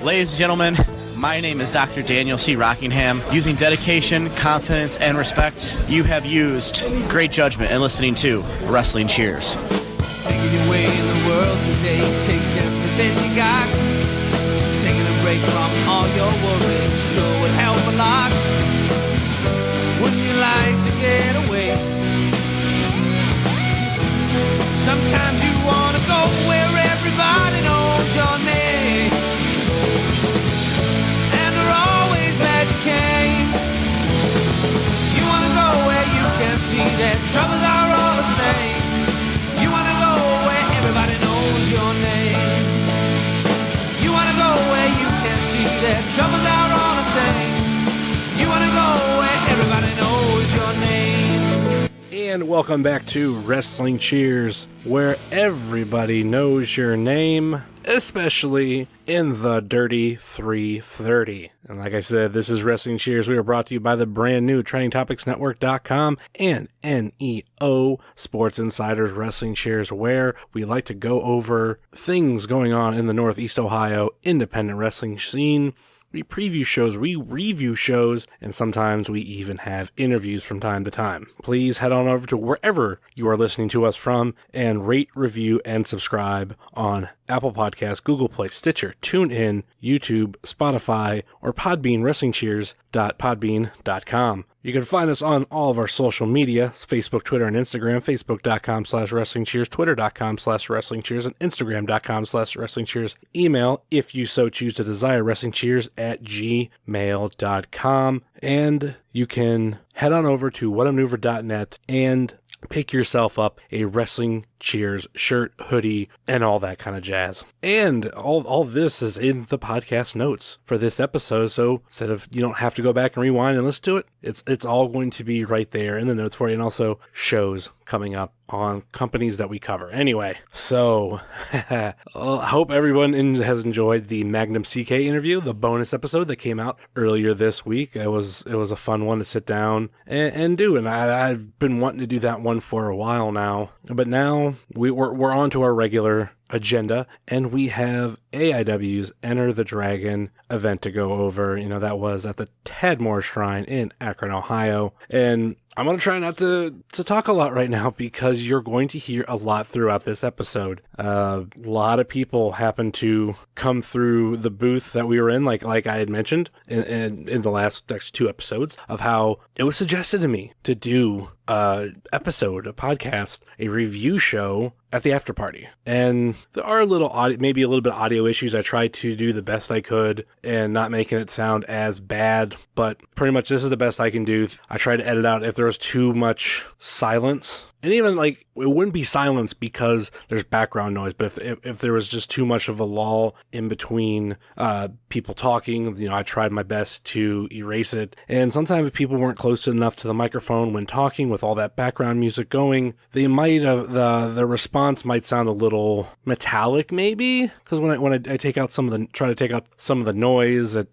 Ladies and gentlemen, my name is Dr. Daniel C. Rockingham. Using dedication, confidence, and respect, you have used great judgment in listening to Wrestling Cheers. Taking your way in the world today takes everything you got. Taking a break from all your worries sure would help a lot. Wouldn't you like to get away? Sometimes you want to go where everybody knows your name. And they're always glad you came. You want to go where you can see that troubles are all the same. You want to go where everybody knows your name. You want to go where you can see that troubles are all the same. You want to go where everybody knows your name. And welcome back to Wrestling Cheers, where everybody knows your name, especially in the Dirty 330. And like I said, this is Wrestling Cheers. We are brought to you by the brand new TrainingTopicsNetwork.com and NEO Sports Insiders Wrestling Cheers, where we like to go over things going on in the Northeast Ohio independent wrestling scene. We preview shows, we review shows, and sometimes we even have interviews from time to time. Please head on over to wherever you are listening to us from and rate, review, and subscribe on Apple Podcasts, Google Play, Stitcher, TuneIn, YouTube, Spotify, or Podbean, WrestlingCheers.podbean.com. You can find us on all of our social media, Facebook, Twitter, and Instagram, Facebook.com/WrestlingCheers, Twitter.com/WrestlingCheers, and Instagram.com/WrestlingCheers. Email, if you so choose to desire, WrestlingCheers@gmail.com. And you can head on over to whatamaneuver.net and pick yourself up a Wrestling Cheers shirt, hoodie, and all that kind of jazz. And all this is in the podcast notes for this episode, so instead of, you don't have to go back and rewind and listen to it, it's all going to be right there in the notes for you, and also shows coming up on companies that we cover. Anyway, so I hope everyone has enjoyed the Magnum CK interview, the bonus episode that came out earlier this week. It was a fun one to sit down and do, and I've been wanting to do that one for a while now, but now we're on to our regular agenda, and we have AIW's Enter the Dragon event to go over. You know, that was at the Tadmor Shrine in Akron, Ohio, and I'm going to try not to talk a lot right now because you're going to hear a lot throughout this episode. A lot of people happen to come through the booth that we were in, like I had mentioned in the last two episodes, of how it was suggested to me to do a podcast, a review show at the Afterparty. And there are maybe a little bit of audio issues. I tried to do the best I could and not making it sound as bad, but pretty much this is the best I can do. I tried to edit out if there was too much silence. And even it wouldn't be silence because there's background noise, but if there was just too much of a lull in between people talking, you know, I tried my best to erase it. And sometimes if people weren't close enough to the microphone when talking with all that background music going, they might have, the response might sound a little metallic maybe, because when I try to take out some of the noise, it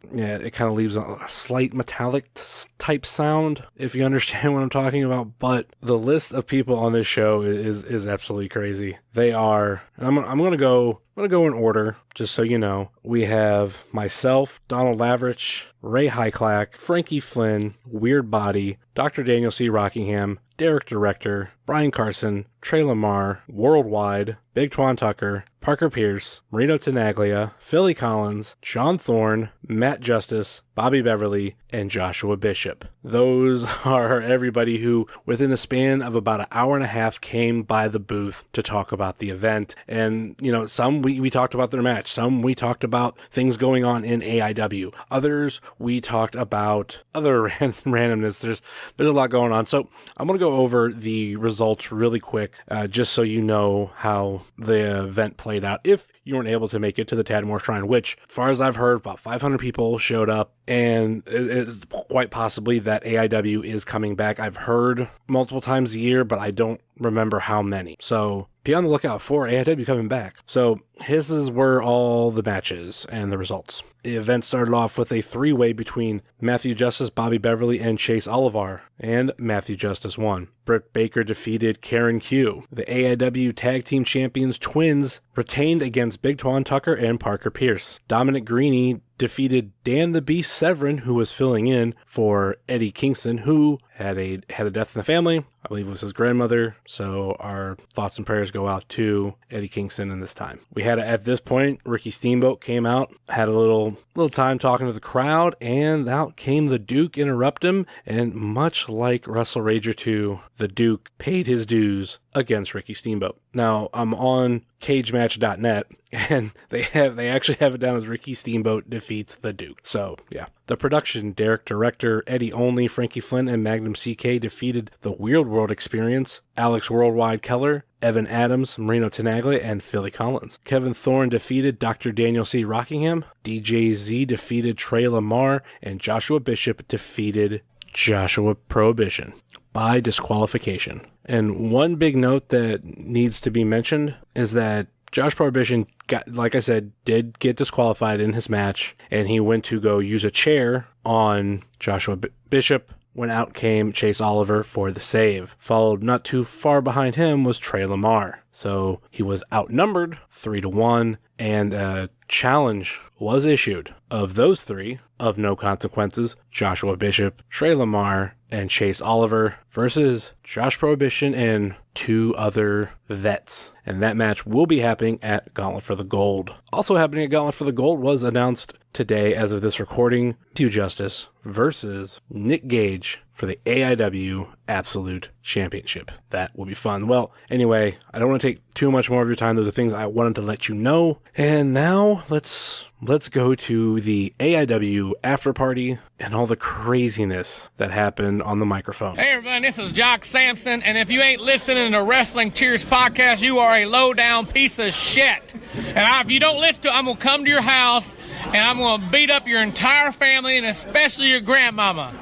kind of leaves a slight metallic type sound, if you understand what I'm talking about. But the list of people on this show is absolutely crazy. They are, and I'm gonna go in order, just so you know. We have myself, Donald Lavrich, Ray Hyclak, Frankie Flynn, Weird Body, Dr. Daniel C. Rockingham, Derek Director, Brian Carson, Tre Lamar, Worldwide, Big Twan Tucker, Parker Pierce, Marino Tenaglia, Philly Collins, John Thorne, Matt Justice, Bobby Beverly, and Joshua Bishop. Those are everybody who, within the span of about an hour and a half, came by the booth to talk about the event. And, you know, some we talked about their match. Some we talked about things going on in AIW. Others we talked about other randomness. There's a lot going on. So I'm going to go over the results really quick, just so you know how the event played out. If you weren't able to make it to the Tadmor Shrine, which, as far as I've heard, about 500 people showed up, and it's quite possibly that AIW is coming back. I've heard multiple times a year, but I don't remember how many. So be on the lookout for AIW coming back. So his were all the matches and the results. The event started off with a three-way between Matthew Justice, Bobby Beverly, and Chase Oliver, and Matthew Justice won. Britt Baker defeated Karen Q. The AIW Tag Team Champions Twins retained against Big Twan Tucker and Parker Pierce. Dominic Greeny defeated Dan the Beast Severin, who was filling in for Eddie Kingston, who had a death in the family. I believe it was his grandmother, so our thoughts and prayers go out to Eddie Kingston in this time. We had, at this point, Ricky Steamboat came out, had a little time talking to the crowd, and out came the Duke, interrupt him, and much like Wrestle Rager 2, the Duke paid his dues against Ricky Steamboat. Now, I'm on cagematch.net, and they actually have it down as Ricky Steamboat defeats the Duke. So, yeah. The production, Derek Director, Eddie Only, Frankie Flynn, and Magnum CK defeated the Weird World Experience, Alex Worldwide Kellar, Evan Adams, Marino Tenaglia, and Philly Collins. Kevin Thorne defeated Dr. Daniel C. Rockingham, DJ Z defeated Tre Lamar, and Joshua Bishop defeated Joshua Prohibition by disqualification. And one big note that needs to be mentioned is that Josh Prohibition got, like I said, did get disqualified in his match, and he went to go use a chair on Joshua Bishop when out came Chase Oliver for the save. Followed not too far behind him was Tre Lamar. So he was outnumbered 3-1, and a challenge was issued of those three, of no consequences, Joshua Bishop, Tre Lamar, and Chase Oliver versus Josh Prohibition and two other vets. And that match will be happening at Gauntlet for the Gold. Also happening at Gauntlet for the Gold was announced today, as of this recording, Matthew Justice versus Nick Gage for the AIW Absolute Championship. That will be fun. Well, anyway, I don't want to take too much more of your time. Those are things I wanted to let you know. And now let's go to the AIW Afterparty and all the craziness that happened on the microphone. Hey everybody, this is Jock Sampson, and if you ain't listening to Wrestling Cheers podcast, you are a low-down piece of shit. And if you don't listen to it, I'm going to come to your house, and I'm going to beat up your entire family, and especially your grandmama.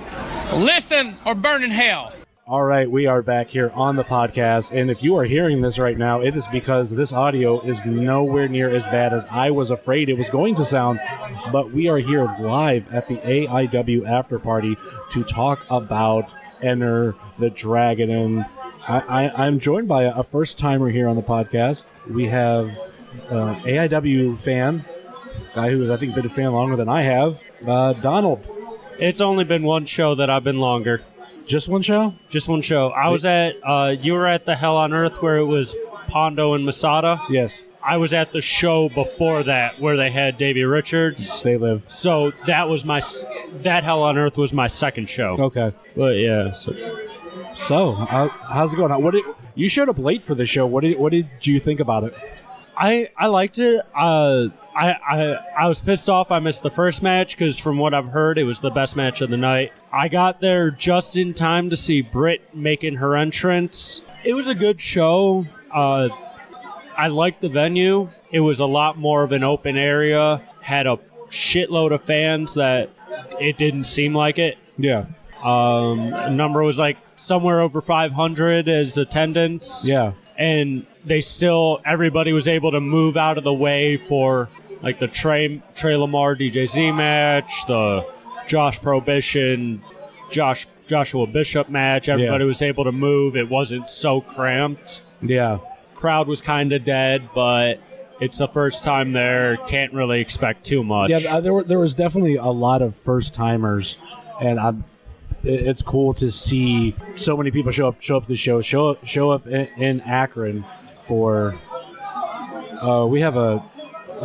Listen or burn in hell. All right, we are back here on the podcast, and if you are hearing this right now, it is because this audio is nowhere near as bad as I was afraid it was going to sound, but we are here live at the AIW Afterparty to talk about Enter the Dragon, and I'm joined by a first-timer here on the podcast. We have AIW fan, guy who has, I think, been a fan longer than I have, Donald. It's only been one show that I've been longer. Just one show? Just one show. I was at, you were at the Hell on Earth where it was Pondo and Masada? Yes. I was at the show before that where they had Davey Richards. They live. So that was that Hell on Earth was my second show. Okay. But yeah. So how's it going? You showed up late for the show. What did you think about it? I liked it. I was pissed off I missed the first match because from what I've heard, it was the best match of the night. I got there just in time to see Britt making her entrance. It was a good show. I liked the venue. It was a lot more of an open area. Had a shitload of fans that it didn't seem like it. Yeah. Number was like somewhere over 500 as attendance. Yeah. And everybody was able to move out of the way for like the Tre Lamar DJZ match, the Josh Prohibition, Joshua Bishop match. Everybody was able to move. It wasn't so cramped. Yeah. Crowd was kind of dead, but it's the first time there. Can't really expect too much. Yeah, there was definitely a lot of first timers, and it's cool to see so many people show up to the show up in Akron for. We have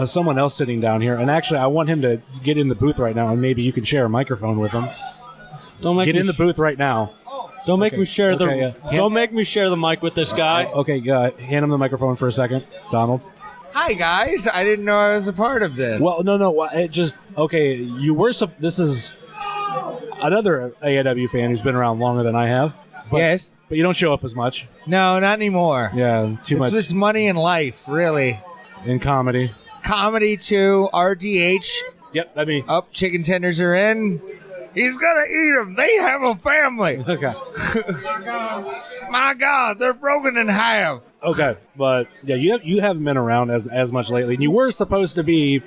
someone else sitting down here, and actually I want him to get in the booth right now, and maybe you can share a microphone with him. Get in the booth right now. Don't make me share Don't make me share the mic with this guy. Okay, hand him the microphone for a second, Donald. Hi guys, I didn't know I was a part of this. Well, no, it just okay. You were. This is another AIW fan who's been around longer than I have. Yes, but you don't show up as much. No, not anymore. Yeah, too much. It's just money in life, really. In comedy. Comedy too. RDH. Yep, Chicken tenders are in. He's gonna eat them. They have a family. Okay. My God, they're broken in half. Okay, but yeah, you haven't been around as much lately, and you were supposed to be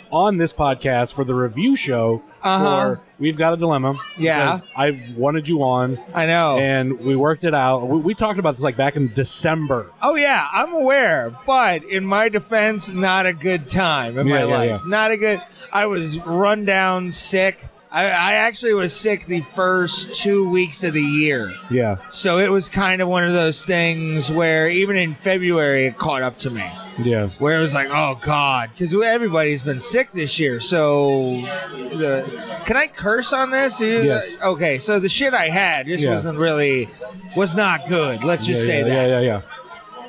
on this podcast for the review show for We've Got a Dilemma. Yeah. I wanted you on. I know. And we worked it out. We talked about this like back in December. Oh, yeah, I'm aware. But in my defense, not a good time in my life. Yeah. Not a good. I was run down sick. I actually was sick the first 2 weeks of the year. Yeah. So it was kind of one of those things where even in February, it caught up to me. Yeah. Where it was like, oh, God. Because everybody's been sick this year. So can I curse on this? Yes. Okay, so the shit I had just was not good. Let's just say that. Yeah.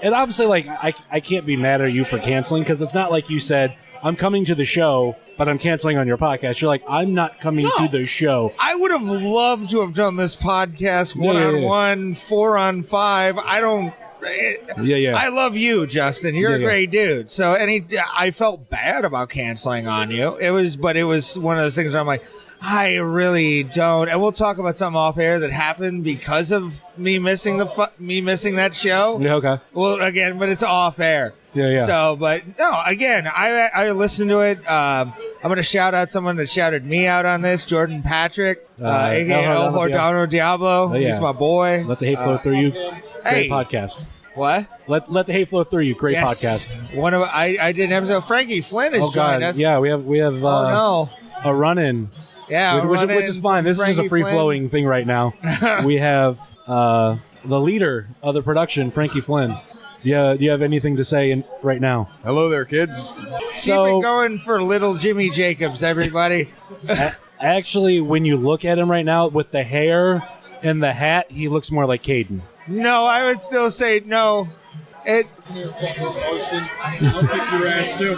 And obviously, like, I can't be mad at you for canceling because it's not like you said, I'm coming to the show, but I'm canceling on your podcast. You're like, I'm not coming to the show. I would have loved to have done this podcast one-on-one, 4-on-5. I don't. I love you, Justin. You're a great dude. So I felt bad about canceling on you. It was one of those things where I'm like, I really don't. And we'll talk about something off air that happened because of me missing that show. Yeah, okay. Well, again, but it's off air. Yeah. So, but no, again, I listened to it. I'm going to shout out someone that shouted me out on this, Jordan Patrick, a.k.a. El Hordano Diablo. He's my boy. Let the hate flow through you. Great podcast. What? Let the hate flow through you. Great podcast. I did an episode. Frankie Flynn has joined us. Yeah, we have a run-in. Yeah, which is fine. This is just a free-flowing thing right now. We have the leader of the production, Frankie Flynn. Do you have anything to say right now? Hello there, kids. Keep it going for little Jimmy Jacobs, everybody. Actually, when you look at him right now with the hair and the hat, he looks more like Caden. No, I would still say no. I'll kick your ass too.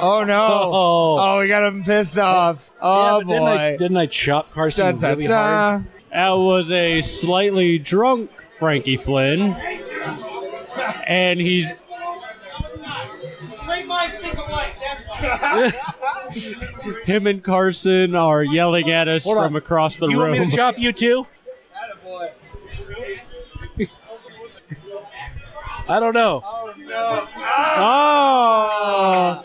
Oh no! Oh, we got him pissed off. Oh boy! Didn't I chop Carson really hard? That was a slightly drunk Frankie Flynn, and he's. Him and Carson are yelling at us from across the room. You want me to chop you too? I don't know. Oh!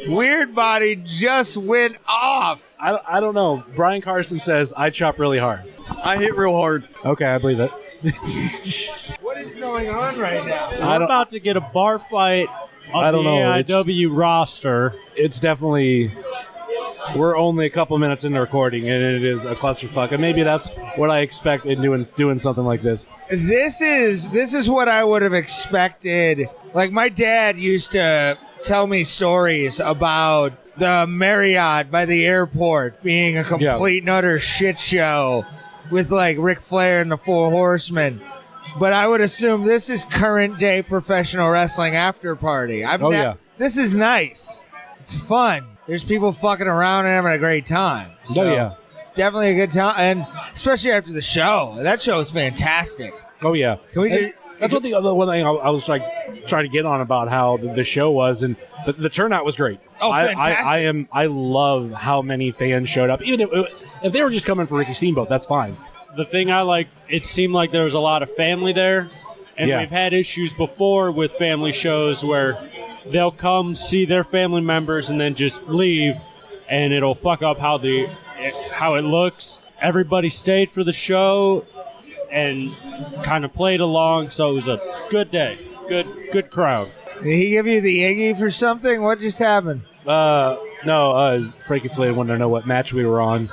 Weird Body just went off. I don't know. Brian Carson says, I chop really hard. I hit real hard. Okay, I believe it. What is going on right now? We're about to get a bar fight on the AIW roster. It's definitely... We're only a couple minutes into recording, and it is a clusterfuck. And maybe that's what I expect in doing something like this. This is what I would have expected. Like, my dad used to tell me stories about the Marriott by the airport being a complete and utter shit show with, like, Ric Flair and the Four Horsemen. But I would assume this is current-day professional wrestling after party. This is nice. It's fun. There's people fucking around and having a great time. So it's definitely a good time, and especially after the show. That show is fantastic. Oh, yeah. Can we that's what the other one thing I was like trying to get on about how the show was, and the turnout was great. Oh, fantastic. I love how many fans showed up. Even if they were just coming for Ricky Steamboat, that's fine. The thing I like, it seemed like there was a lot of family there, and we've had issues before with family shows where they'll come see their family members and then just leave, and it'll fuck up how it looks. Everybody stayed for the show and kind of played along, so it was a good day. Good crowd. Did he give you the Iggy for something? What just happened? No, Frankie Flynn wanted to know what match we were on.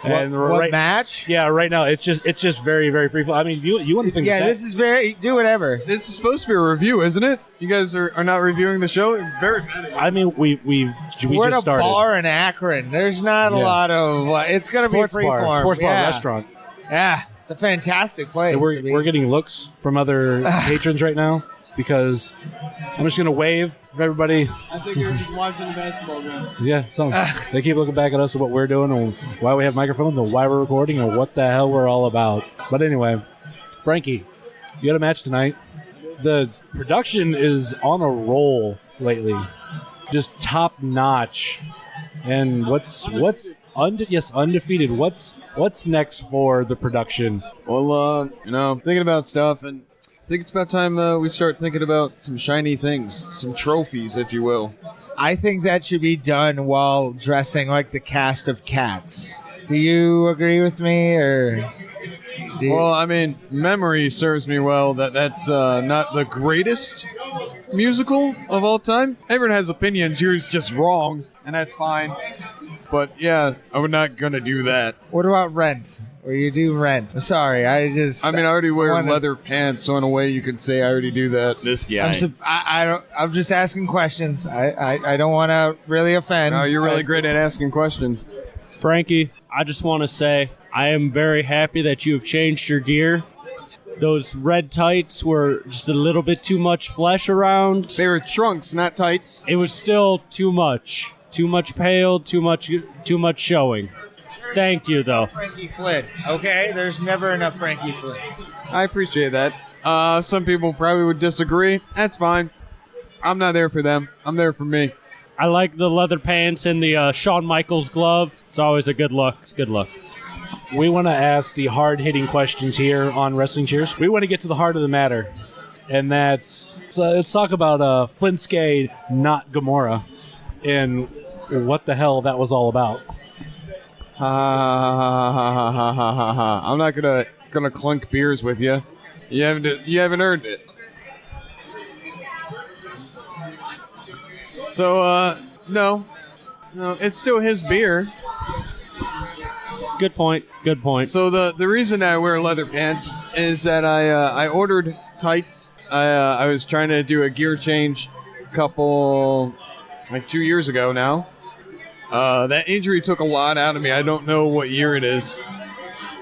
What match? Yeah, right now it's just very, very free. I mean, you want to think? Yeah, this is do whatever. This is supposed to be a review, isn't it? You guys are not reviewing the show. Very bad. I mean, we're at just started. A bar in Akron. There's not a lot of. It's going to be free form. Sports bar restaurant. Yeah, it's a fantastic place. We're getting looks from other patrons right now because I'm just going to wave for everybody. I think you're just watching the basketball game. Yeah, they keep looking back at us at what we're doing and why we have microphones and why we're recording and what the hell we're all about. But anyway, Frankie, you had a match tonight. The production is on a roll lately, just top notch. And what's undefeated. What's next for the production? Well, thinking about stuff, and I think it's about time we start thinking about some shiny things, some trophies, if you will. I think that should be done while dressing like the cast of Cats. Do you agree with me, or? Well, I mean, memory serves me well that's not the greatest musical of all time. Everyone has opinions. Yours just wrong, and that's fine. But yeah, I'm not gonna do that. What about Rent? Or you do Rent? Sorry, I already wear leather pants, so in a way you could say I already do that. This guy. I'm just asking questions. I don't want to really offend. No, you're really great at asking questions. Frankie, I just want to say I am very happy that you have changed your gear. Those red tights were just a little bit too much flesh around. They were trunks, not tights. It was still too much. Too much pale, too much showing. Thank you, though. Frankie Flynn, okay? There's never enough Frankie Flynn. I appreciate that. Some people probably would disagree. That's fine. I'm not there for them. I'm there for me. I like the leather pants and the Shawn Michaels glove. It's always a good look. It's good look. We want to ask the hard-hitting questions here on Wrestling Cheers. We want to get to the heart of the matter, and that's let's talk about Flintskate, not Gamora, and what the hell that was all about. Ha ha ha ha ha ha ha ha. I'm not gonna clunk beers with you. You haven't earned it. So no, it's still his beer. Good point. So the reason I wear leather pants is that I ordered tights. I was trying to do a gear change like 2 years ago now. That injury took a lot out of me. I don't know what year it is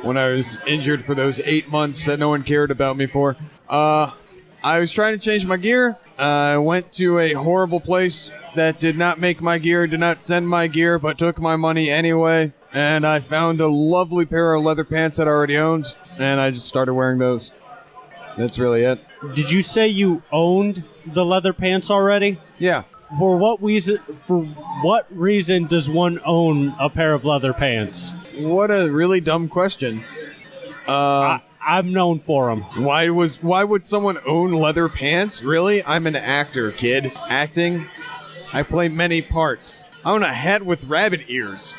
when I was injured for those 8 months that no one cared about me for. I was trying to change my gear. I went to a horrible place that did not make my gear, did not send my gear, but took my money anyway. And I found a lovely pair of leather pants that I already owned, and I just started wearing those. That's really it. Did you say you owned the leather pants already? Yeah. For what reason does one own a pair of leather pants? What a really dumb question. I'm known for them. Why would someone own leather pants? Really? I'm an actor, kid. Acting? I play many parts. I own a hat with rabbit ears.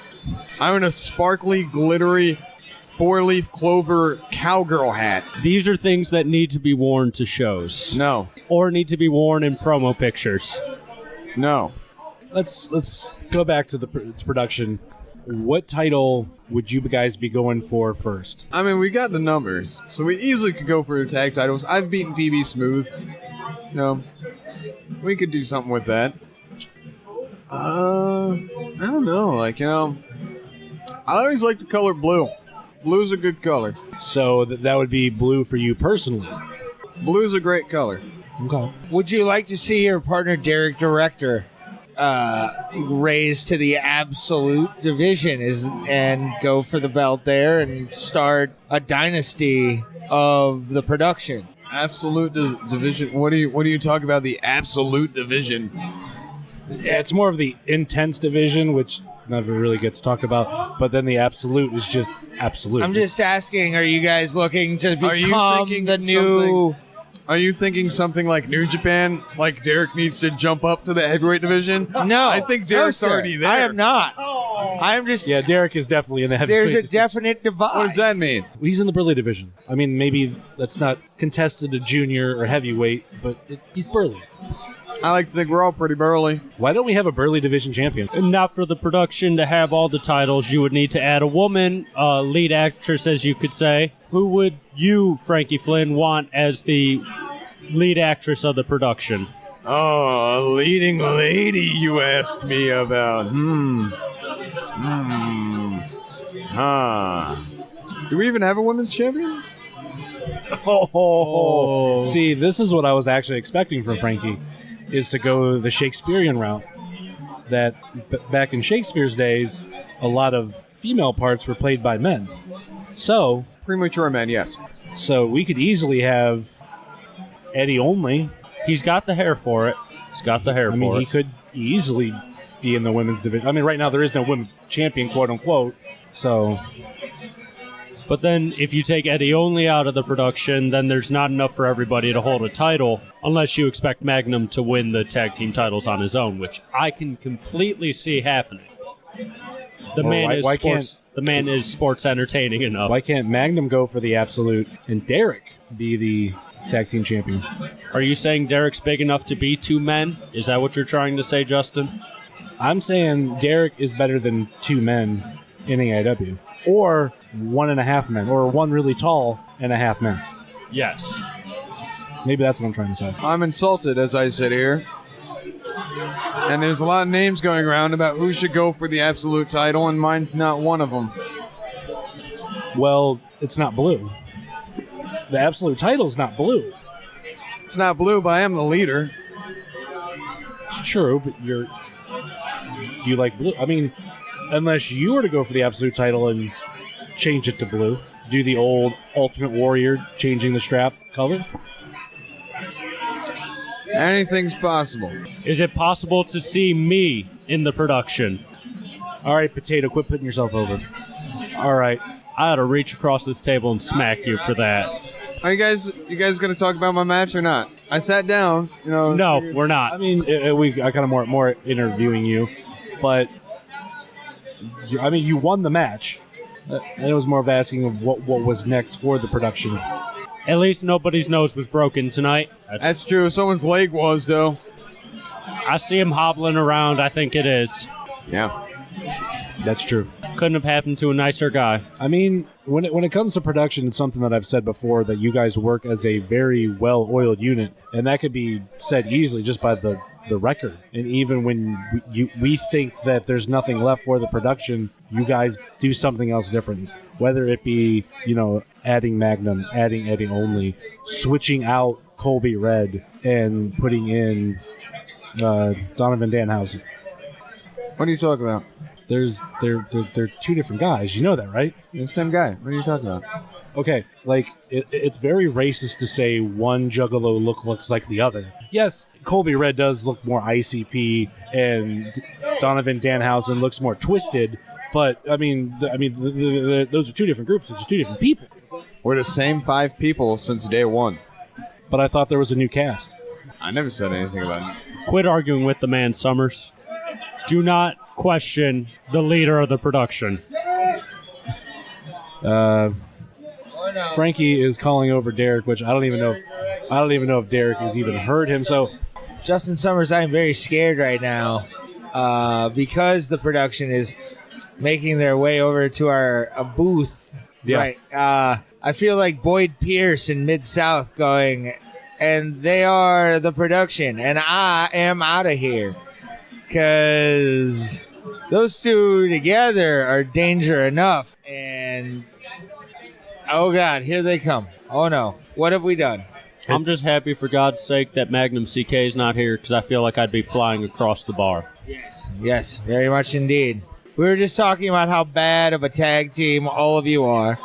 I own a sparkly, glittery, 4-leaf clover cowgirl hat. These are things that need to be worn to shows. No. Or need to be worn in promo pictures. No. Let's go back to the production. What title would you guys be going for first? I mean, we got the numbers, so we easily could go for the tag titles. I've beaten PB Smooth. We could do something with that. I don't know. I always like the color blue. Blue's a good color. So that would be blue for you personally. Blue's a great color. Okay. Would you like to see your partner Derek Director raised to the absolute division and go for the belt there and start a dynasty of the production? Absolute division. What do you talk about? The absolute division. It's more of the intense division, which never really gets talked about. But then the absolute is just absolute. I'm just asking, are you guys looking to become the new... Are you thinking something like New Japan? Like Derek needs to jump up to the heavyweight division? No. I think Derek's already there. I am not. I am just... Yeah, Derek is definitely in the heavyweight There's a division. definite divide. What does that mean? He's in the burly division. I mean, maybe that's not contested to junior or heavyweight, but he's burly. I like to think we're all pretty burly. Why don't we have a burly division champion? And not for the production to have all the titles, you would need to add a woman, lead actress, as you could say. Who would you, Frankie Flynn, want as the lead actress of the production? Oh, a leading lady you asked me about. Do we even have a women's champion? Oh. See, this is what I was actually expecting from Frankie, is to go the Shakespearean route. That back in Shakespeare's days, a lot of female parts were played by men. So premature men, yes. So we could easily have Eddie Only. He's got the hair for it. I mean, he could easily be in the women's division. I mean, right now there is no women's champion, quote unquote. So, but then if you take Eddie Only out of the production, then there's not enough for everybody to hold a title unless you expect Magnum to win the tag team titles on his own, which I can completely see happening. The man is sports entertaining enough. Why can't Magnum go for the absolute and Derek be the tag team champion? Are you saying Derek's big enough to be 2 men? Is that what you're trying to say, Justin? I'm saying Derek is better than 2 men in AIW. Or 1.5 men. Or 1 really tall and a half men. Yes. Maybe that's what I'm trying to say. I'm insulted as I sit here. And there's a lot of names going around about who should go for the absolute title, and mine's not one of them. Well, it's not blue. The absolute title's not blue. It's not blue, but I am the leader. It's true, but you like blue. I mean, unless you were to go for the absolute title and change it to blue, do the old Ultimate Warrior changing the strap color. Anything's possible. Is it possible to see me in the production? All right, Potato, quit putting yourself over. All right. I ought to reach across this table and smack you for that. Are you guys going to talk about my match or not? I sat down, No, we're not. I mean, I kind of more interviewing you, but I mean, you won the match. And it was more of asking of what was next for the production. At least nobody's nose was broken tonight. That's true. Someone's leg was, though. I see him hobbling around. I think it is. Yeah. That's true. Couldn't have happened to a nicer guy. I mean, when it comes to production, it's something that I've said before, that you guys work as a very well-oiled unit, and that could be said easily just by the record. And even when we think that there's nothing left for the production, you guys do something else different. Whether it be, adding Magnum, adding Eddie Only, switching out Colby Red, and putting in Donovan Danhausen. What are you talking about? They're 2 different guys. You know that, right? It's the same guy. What are you talking about? Okay, it's very racist to say one Juggalo looks like the other. Yes, Colby Red does look more ICP, and Donovan Danhausen looks more twisted. But I mean, those are 2 different groups. Those are 2 different people. We're the same 5 people since day 1. But I thought there was a new cast. I never said anything about it. Quit arguing with the man, Summers. Do not question the leader of the production. Frankie is calling over Derek, which I don't even know if Derek has even heard him. So, Justin Summers, I'm very scared right now because the production is making their way over to our booth. Yeah. Right. I feel like Boyd Pierce in Mid-South going, and they are the production, and I am out of here. Because those 2 together are danger enough. And, oh, God, here they come. Oh, no. What have we done? I'm just happy, for God's sake, that Magnum CK is not here, because I feel like I'd be flying across the bar. Yes, very much indeed. We were just talking about how bad of a tag team all of you are,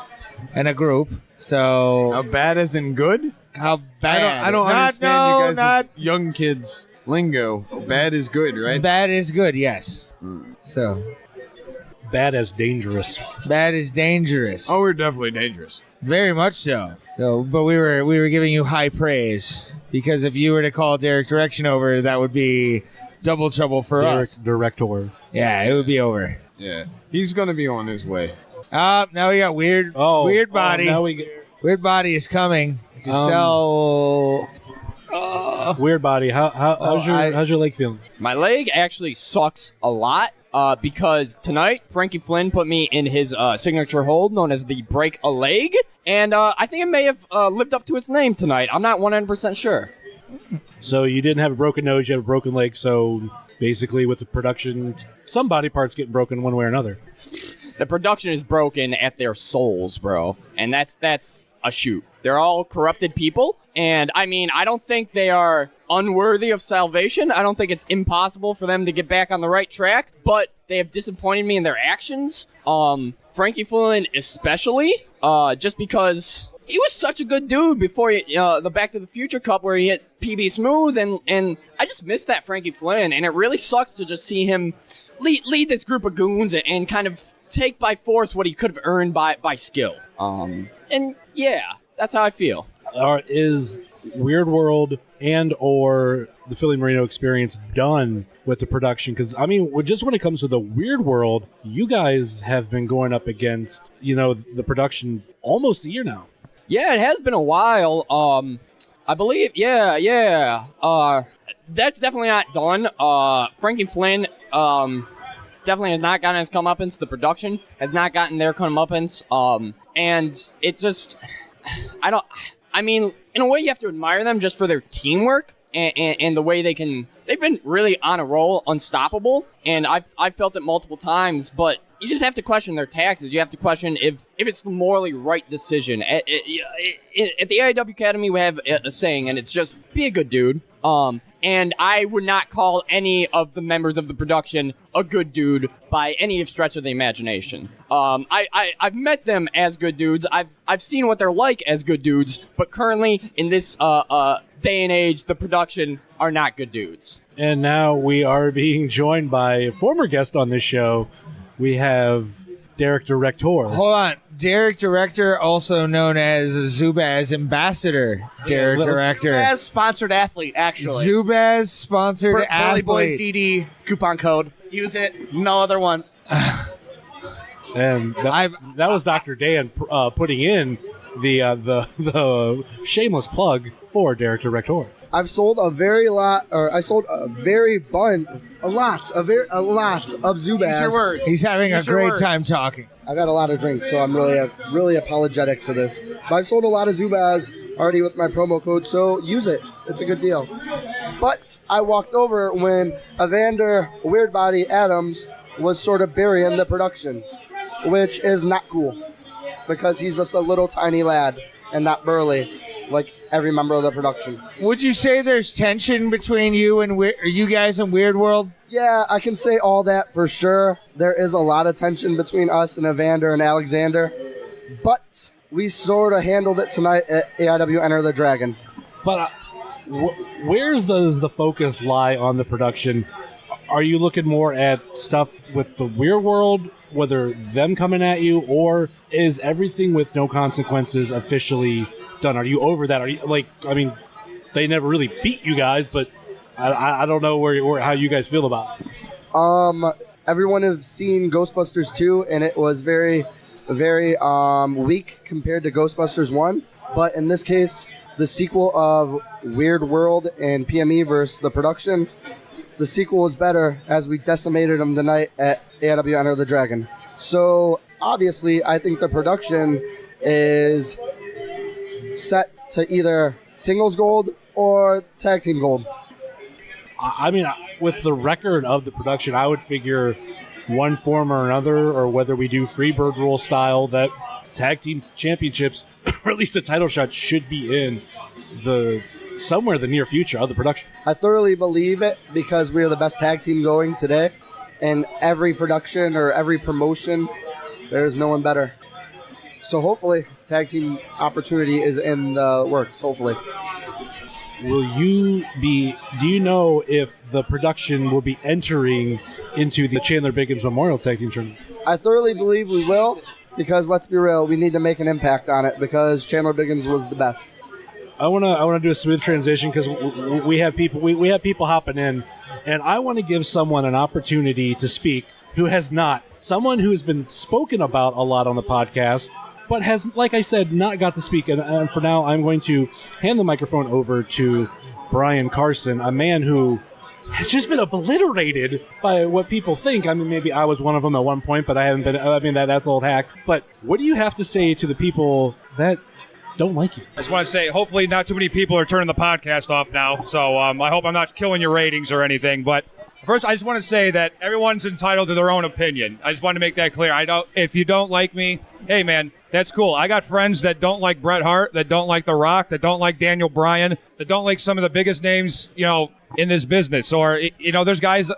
and a group. So how bad as in good? How bad? I don't understand you guys' young kids lingo. Bad is good, right? Bad is good, yes. So bad as dangerous. Bad is dangerous. Oh, we're definitely dangerous. Very much so. But we were giving you high praise, because if you were to call Derek Direction over, that would be double trouble for us. Director. Yeah, it would be over. Yeah, he's gonna be on his way. Now we got weird body. Weird body is coming to sell. Weird body. How's your leg feeling? My leg actually sucks a lot because tonight Frankie Flynn put me in his signature hold known as the break a leg, and I think it may have lived up to its name tonight. I'm not 100% sure. So you didn't have a broken nose, you have a broken leg, so basically with the production, some body parts getting broken one way or another. The production is broken at their souls, bro, and that's a shoot. They're all corrupted people, and I mean, I don't think they are unworthy of salvation. I don't think it's impossible for them to get back on the right track, but they have disappointed me in their actions. Frankie Flynn especially, just because he was such a good dude before the Back to the Future Cup where he hit PB Smooth, and I just missed that Frankie Flynn, and it really sucks to just see him lead this group of goons and kind of take by force what he could have earned by skill. And yeah, that's how I feel. Is Weird World and or the Philly Marino experience done with the production? Because, I mean, just when it comes to the Weird World, you guys have been going up against, the production almost a year now. Yeah, it has been a while. I believe, yeah. That's definitely not done. Frankie Flynn, definitely has not gotten his comeuppance. The production has not gotten their comeuppance. And it just, in a way you have to admire them just for their teamwork and the way they've been really on a roll, unstoppable. And I've felt it multiple times, but you just have to question their taxes. You have to question if it's the morally right decision. At the AIW Academy, we have a saying, and it's just, be a good dude. And I would not call any of the members of the production a good dude by any stretch of the imagination. I've met them as good dudes. I've seen what they're like as good dudes, but currently in this day and age, the production are not good dudes. And now we are being joined by a former guest on this show. We have Derek Director. Hold on. Derek Director, also known as Zubaz Ambassador. Derek Director. Zubaz sponsored athlete, actually. Zubaz sponsored athlete. Belly Boys athlete. DD coupon code. Use it. No other ones. And that was Dr. Dan putting in the shameless plug for Derek Director. I've sold a lot of Zubaz. Use your words. He's having Use a your great words. time talking. I've had a lot of drinks, so I'm really apologetic to this. But I've sold a lot of Zubaz already with my promo code, so use it. It's a good deal. But I walked over when Evander Weird Body Adams was sort of burying the production, which is not cool because he's just a little tiny lad and not burly like every member of the production. Would you say there's tension between you guys and Weird World? Yeah, I can say all that for sure. There is a lot of tension between us and Evander and Alexander, but we sort of handled it tonight at AIW Enter the Dragon. But where does the focus lie on the production? Are you looking more at stuff with the Weird World, whether them coming at you, or is everything with No Consequences officially done? Are you over that? Are you they never really beat you guys, but I don't know how you guys feel about it. Everyone has seen Ghostbusters 2, and it was very, very weak compared to Ghostbusters 1. But in this case, the sequel of Weird World and PME versus the production, the sequel was better as we decimated them tonight at AIW Enter the Dragon. So obviously, I think the production is set to either singles gold or tag team gold. I mean, with the record of the production, I would figure one form or another, or whether we do Freebird rule style, that tag team championships, or at least a title shot, should be in somewhere the near future of the production. I thoroughly believe it because we are the best tag team going today. And every production or every promotion, there's no one better. So hopefully, tag team opportunity is in the works, hopefully. Do you know if the production will be entering into the Chandler Biggins Memorial Tag Team Tournament? I thoroughly believe we will, because let's be real, we need to make an impact on it because Chandler Biggins was the best. I wanna do a smooth transition because we have people hopping in, and I want to give someone an opportunity to speak who has not, someone who has been spoken about a lot on the podcast, but has, like I said, not got to speak. And for now, I'm going to hand the microphone over to Brian Carson, a man who has just been obliterated by what people think. I mean, maybe I was one of them at one point, but I haven't been. I mean, that's old hack. But what do you have to say to the people that don't like you? I just want to say, hopefully not too many people are turning the podcast off now. So I hope I'm not killing your ratings or anything. But first, I just want to say that everyone's entitled to their own opinion. I just want to make that clear. If you don't like me, hey, man, that's cool. I got friends that don't like Bret Hart, that don't like The Rock, that don't like Daniel Bryan, that don't like some of the biggest names, in this business. Or, there's guys,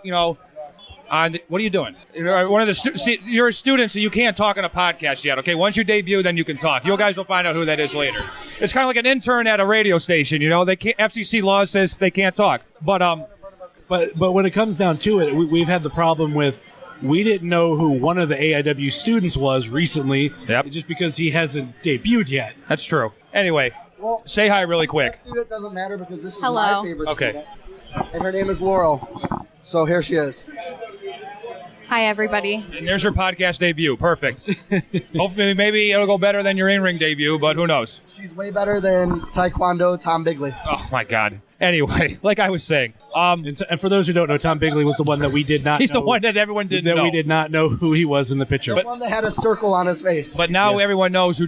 What are you doing? One of the you're a student, so you can't talk on a podcast yet. Okay, once you debut, then you can talk. You guys will find out who that is later. It's kind of like an intern at a radio station. You know, they can't, FCC law says they can't talk. But when it comes down to it, we've had the problem with. We didn't know who one of the AIW students was recently, just because he hasn't debuted yet. That's true. Anyway, say hi really quick. Student doesn't matter because this is Hello. my favorite Okay. student. And her name is Laurel. So here she is. Hi, everybody. And there's your podcast debut. Perfect. Hopefully, maybe it'll go better than your in-ring debut, but who knows? She's way better than Taekwondo Tom Bigley. Oh, my God. Anyway, like I was saying. And for those who don't know, Tom Bigley was the one that we did not He's know. the one that everyone didn't know. That we did not know who he was in the picture. The one that had a circle on his face. But now everyone knows who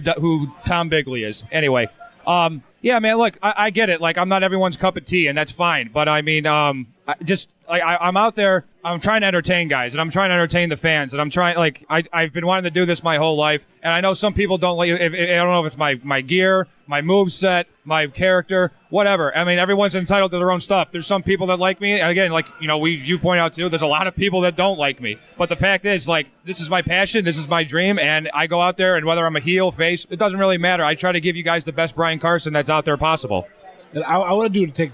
Tom Bigley is. Anyway, yeah, man, look, I get it. Like, I'm not everyone's cup of tea, and that's fine. But, I mean, I'm out there. I'm trying to entertain guys, and I'm trying to entertain the fans, and I'm trying, like, I've been wanting to do this my whole life, and I know some people don't like, I don't know if it's my gear, my moveset, my character, whatever. I mean, everyone's entitled to their own stuff. There's some people that like me, and again, like, you know, you point out too, there's a lot of people that don't like me. But the fact is, like, this is my passion, this is my dream, and I go out there, and whether I'm a heel, face, it doesn't really matter. I try to give you guys the best Brian Carson that's out there possible. And I want to take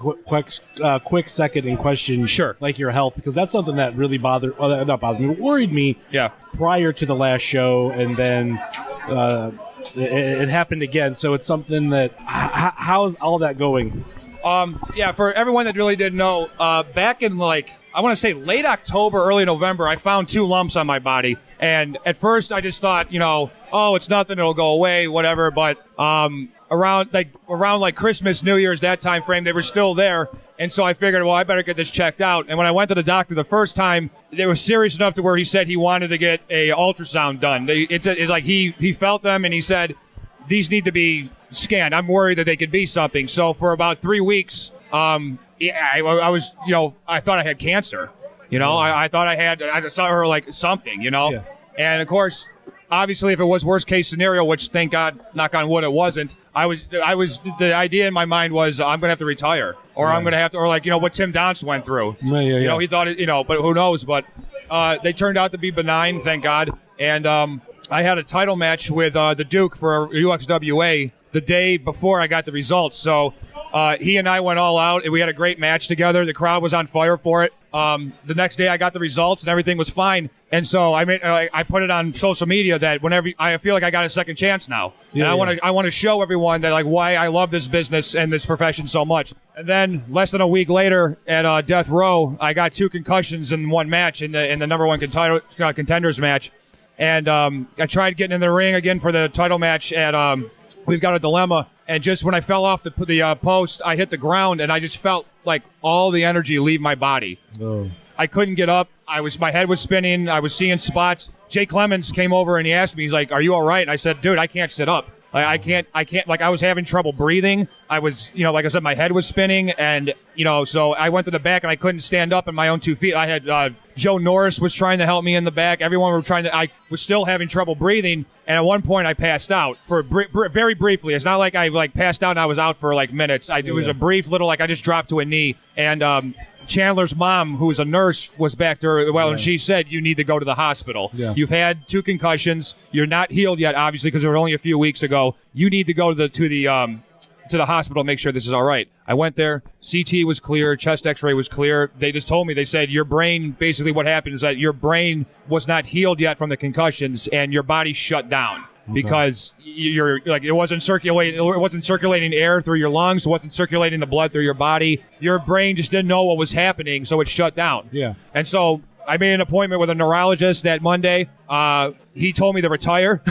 a quick second and question, like your health, because that's something that really worried me. Yeah. Prior to the last show, and then it happened again. So it's something that how's all that going? Yeah, for everyone that really didn't know, back in I want to say late October, early November, I found 2 lumps on my body, and at first I just thought, you know, oh, it's nothing, it'll go away, whatever. But around Christmas, New Year's, that time frame, they were still there. And so I figured, well, I better get this checked out. And when I went to the doctor the first time, it was serious enough to where he said he wanted to get a ultrasound done. It's like he felt them, and he said, these need to be scanned. I'm worried that they could be something. So for about 3 weeks, I was, you know, I thought I had cancer. You know, I thought I saw her like something, you know. Yeah. And of course, obviously, if it was worst case scenario, which thank God, knock on wood, it wasn't. The idea in my mind was I'm gonna have to retire, or I'm gonna have to, or like, you know, what Tim Donst went through. You know, he thought it, you know, but who knows? But they turned out to be benign, thank God. And I had a title match with the Duke for UXWA the day before I got the results. So he and I went all out, and we had a great match together. The crowd was on fire for it. The next day I got the results, and everything was fine. And so I put it on social media that whenever I feel like I got a second chance now, and I want to show everyone that, like, why I love this business and this profession so much. And then less than a week later at Death Row, I got 2 concussions in one match in the number 1 contenders match. And I tried getting in the ring again for the title match at We've Got a Dilemma. And just when I fell off the post, I hit the ground, and I just felt like all the energy leave my body. Oh. I couldn't get up. My head was spinning. I was seeing spots. Jay Clemens came over and he asked me, he's like, "Are you all right?" And I said, "Dude, I can't sit up. I can't. Like, I was having trouble breathing. I was, you know, like I said, my head was spinning, and, you know, so I went to the back and I couldn't stand up on my own 2 feet. I had Joe Norris was trying to help me in the back. Everyone were trying to. I was still having trouble breathing, and at one point I passed out for very briefly. It's not like I passed out and I was out for like minutes. It was a brief little, I just dropped to a knee, and Chandler's mom, who was a nurse, was back there, and she said, "You need to go to the hospital. Yeah. You've had 2 concussions. You're not healed yet, obviously, because it was only a few weeks ago. You need to go to the hospital to make sure this is all right." I went there. CT was clear. Chest X-ray was clear. They just told me, they said, your brain, basically what happened is that your brain was not healed yet from the concussions, and your body shut down. Because you're like, it wasn't circulating air through your lungs, it wasn't circulating the blood through your body. Your brain just didn't know what was happening, so it shut down. Yeah. And so I made an appointment with a neurologist that Monday. He told me to retire.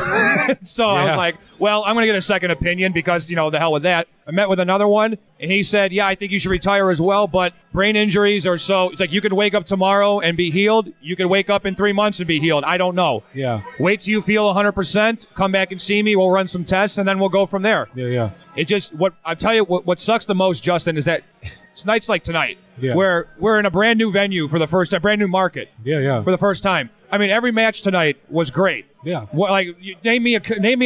So I was like, well, I'm going to get a second opinion because, you know, the hell with that. I met with another one, and he said, yeah, I think you should retire as well, but brain injuries are so, it's like, you could wake up tomorrow and be healed. You could wake up in 3 months and be healed. I don't know. Yeah. Wait till you feel 100%, come back and see me. We'll run some tests, and then we'll go from there. Yeah. It just, I tell you, what sucks the most, Justin, is that it's nights like tonight, where we're in a brand new venue for the first time, brand new market. Yeah. For the first time. I mean, every match tonight was great. Yeah. Well, like, name me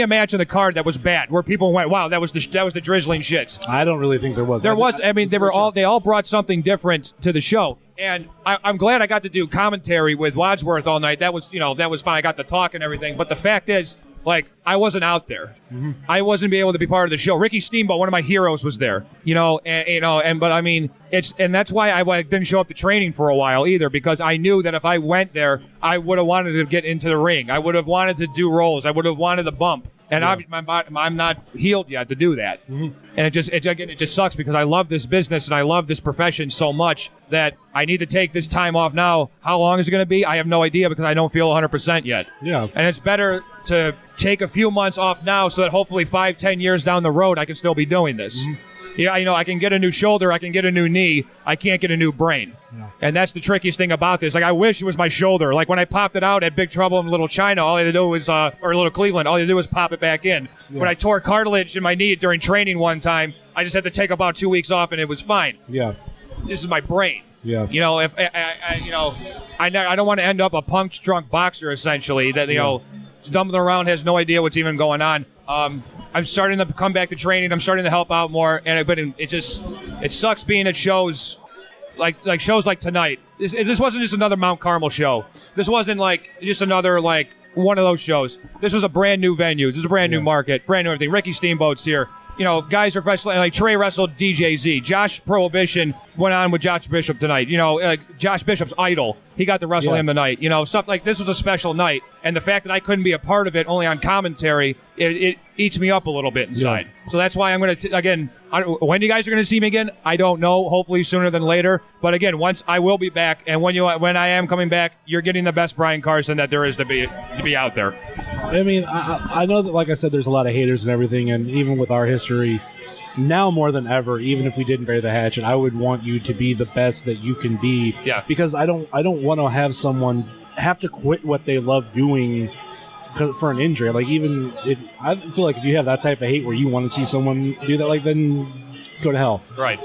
a match in the card that was bad, where people went, "Wow, that was the drizzling shits." I don't really think there was. There was. I mean, they all brought something different to the show. And I'm glad I got to do commentary with Wadsworth all night. That was fun. I got to talk and everything. But the fact is, like, I wasn't out there. Mm-hmm. I wasn't able to be part of the show. Ricky Steamboat, one of my heroes, was there. But I mean, and that's why I didn't show up to training for a while either, because I knew that if I went there, I would have wanted to get into the ring. I would have wanted to do rolls. I would have wanted to bump. And I'm not healed yet to do that. Mm-hmm. And it just sucks because I love this business and I love this profession so much that I need to take this time off now. How long is it going to be? I have no idea because I don't feel 100% yet. Yeah. And it's better to take a few months off now so that hopefully 5-10 years down the road I can still be doing this. Mm-hmm. Yeah, I can get a new shoulder, I can get a new knee, I can't get a new brain. Yeah. And that's the trickiest thing about this. Like, I wish it was my shoulder. Like, when I popped it out at Big Trouble in Little China, all I had to do was, or Little Cleveland, all I had to do was pop it back in. Yeah. When I tore cartilage in my knee during training one time, I just had to take about 2 weeks off and it was fine. Yeah. This is my brain. Yeah. If I don't want to end up a punch drunk boxer essentially that stumbling around, has no idea what's even going on. I'm starting to come back to training. I'm starting to help out more, but it sucks being at shows like shows like tonight. This wasn't just another Mount Carmel show. This wasn't like just another like one of those shows. This was a brand new venue. This is a brand new market, brand new everything. Ricky Steamboat's here. Guys are wrestling. Like Tre wrestled DJZ. Josh Prohibition went on with Josh Bishop tonight. Josh Bishop's idol. He got to wrestle him tonight. Stuff like this was a special night. And the fact that I couldn't be a part of it only on commentary, it eats me up a little bit inside. Yeah. So that's why I'm going to, again, when you guys are going to see me again, I don't know. Hopefully sooner than later. But again, once I will be back. And when I am coming back, you're getting the best Brian Carson that there is to be out there. I mean, I know that, like I said, there's a lot of haters and everything, and even with our history, now more than ever, even if we didn't bury the hatchet, I would want you to be the best that you can be. Yeah. Because I don't want to have someone have to quit what they love doing for an injury. Like, even if I feel like if you have that type of hate where you want to see someone do that, like, then go to hell. Right.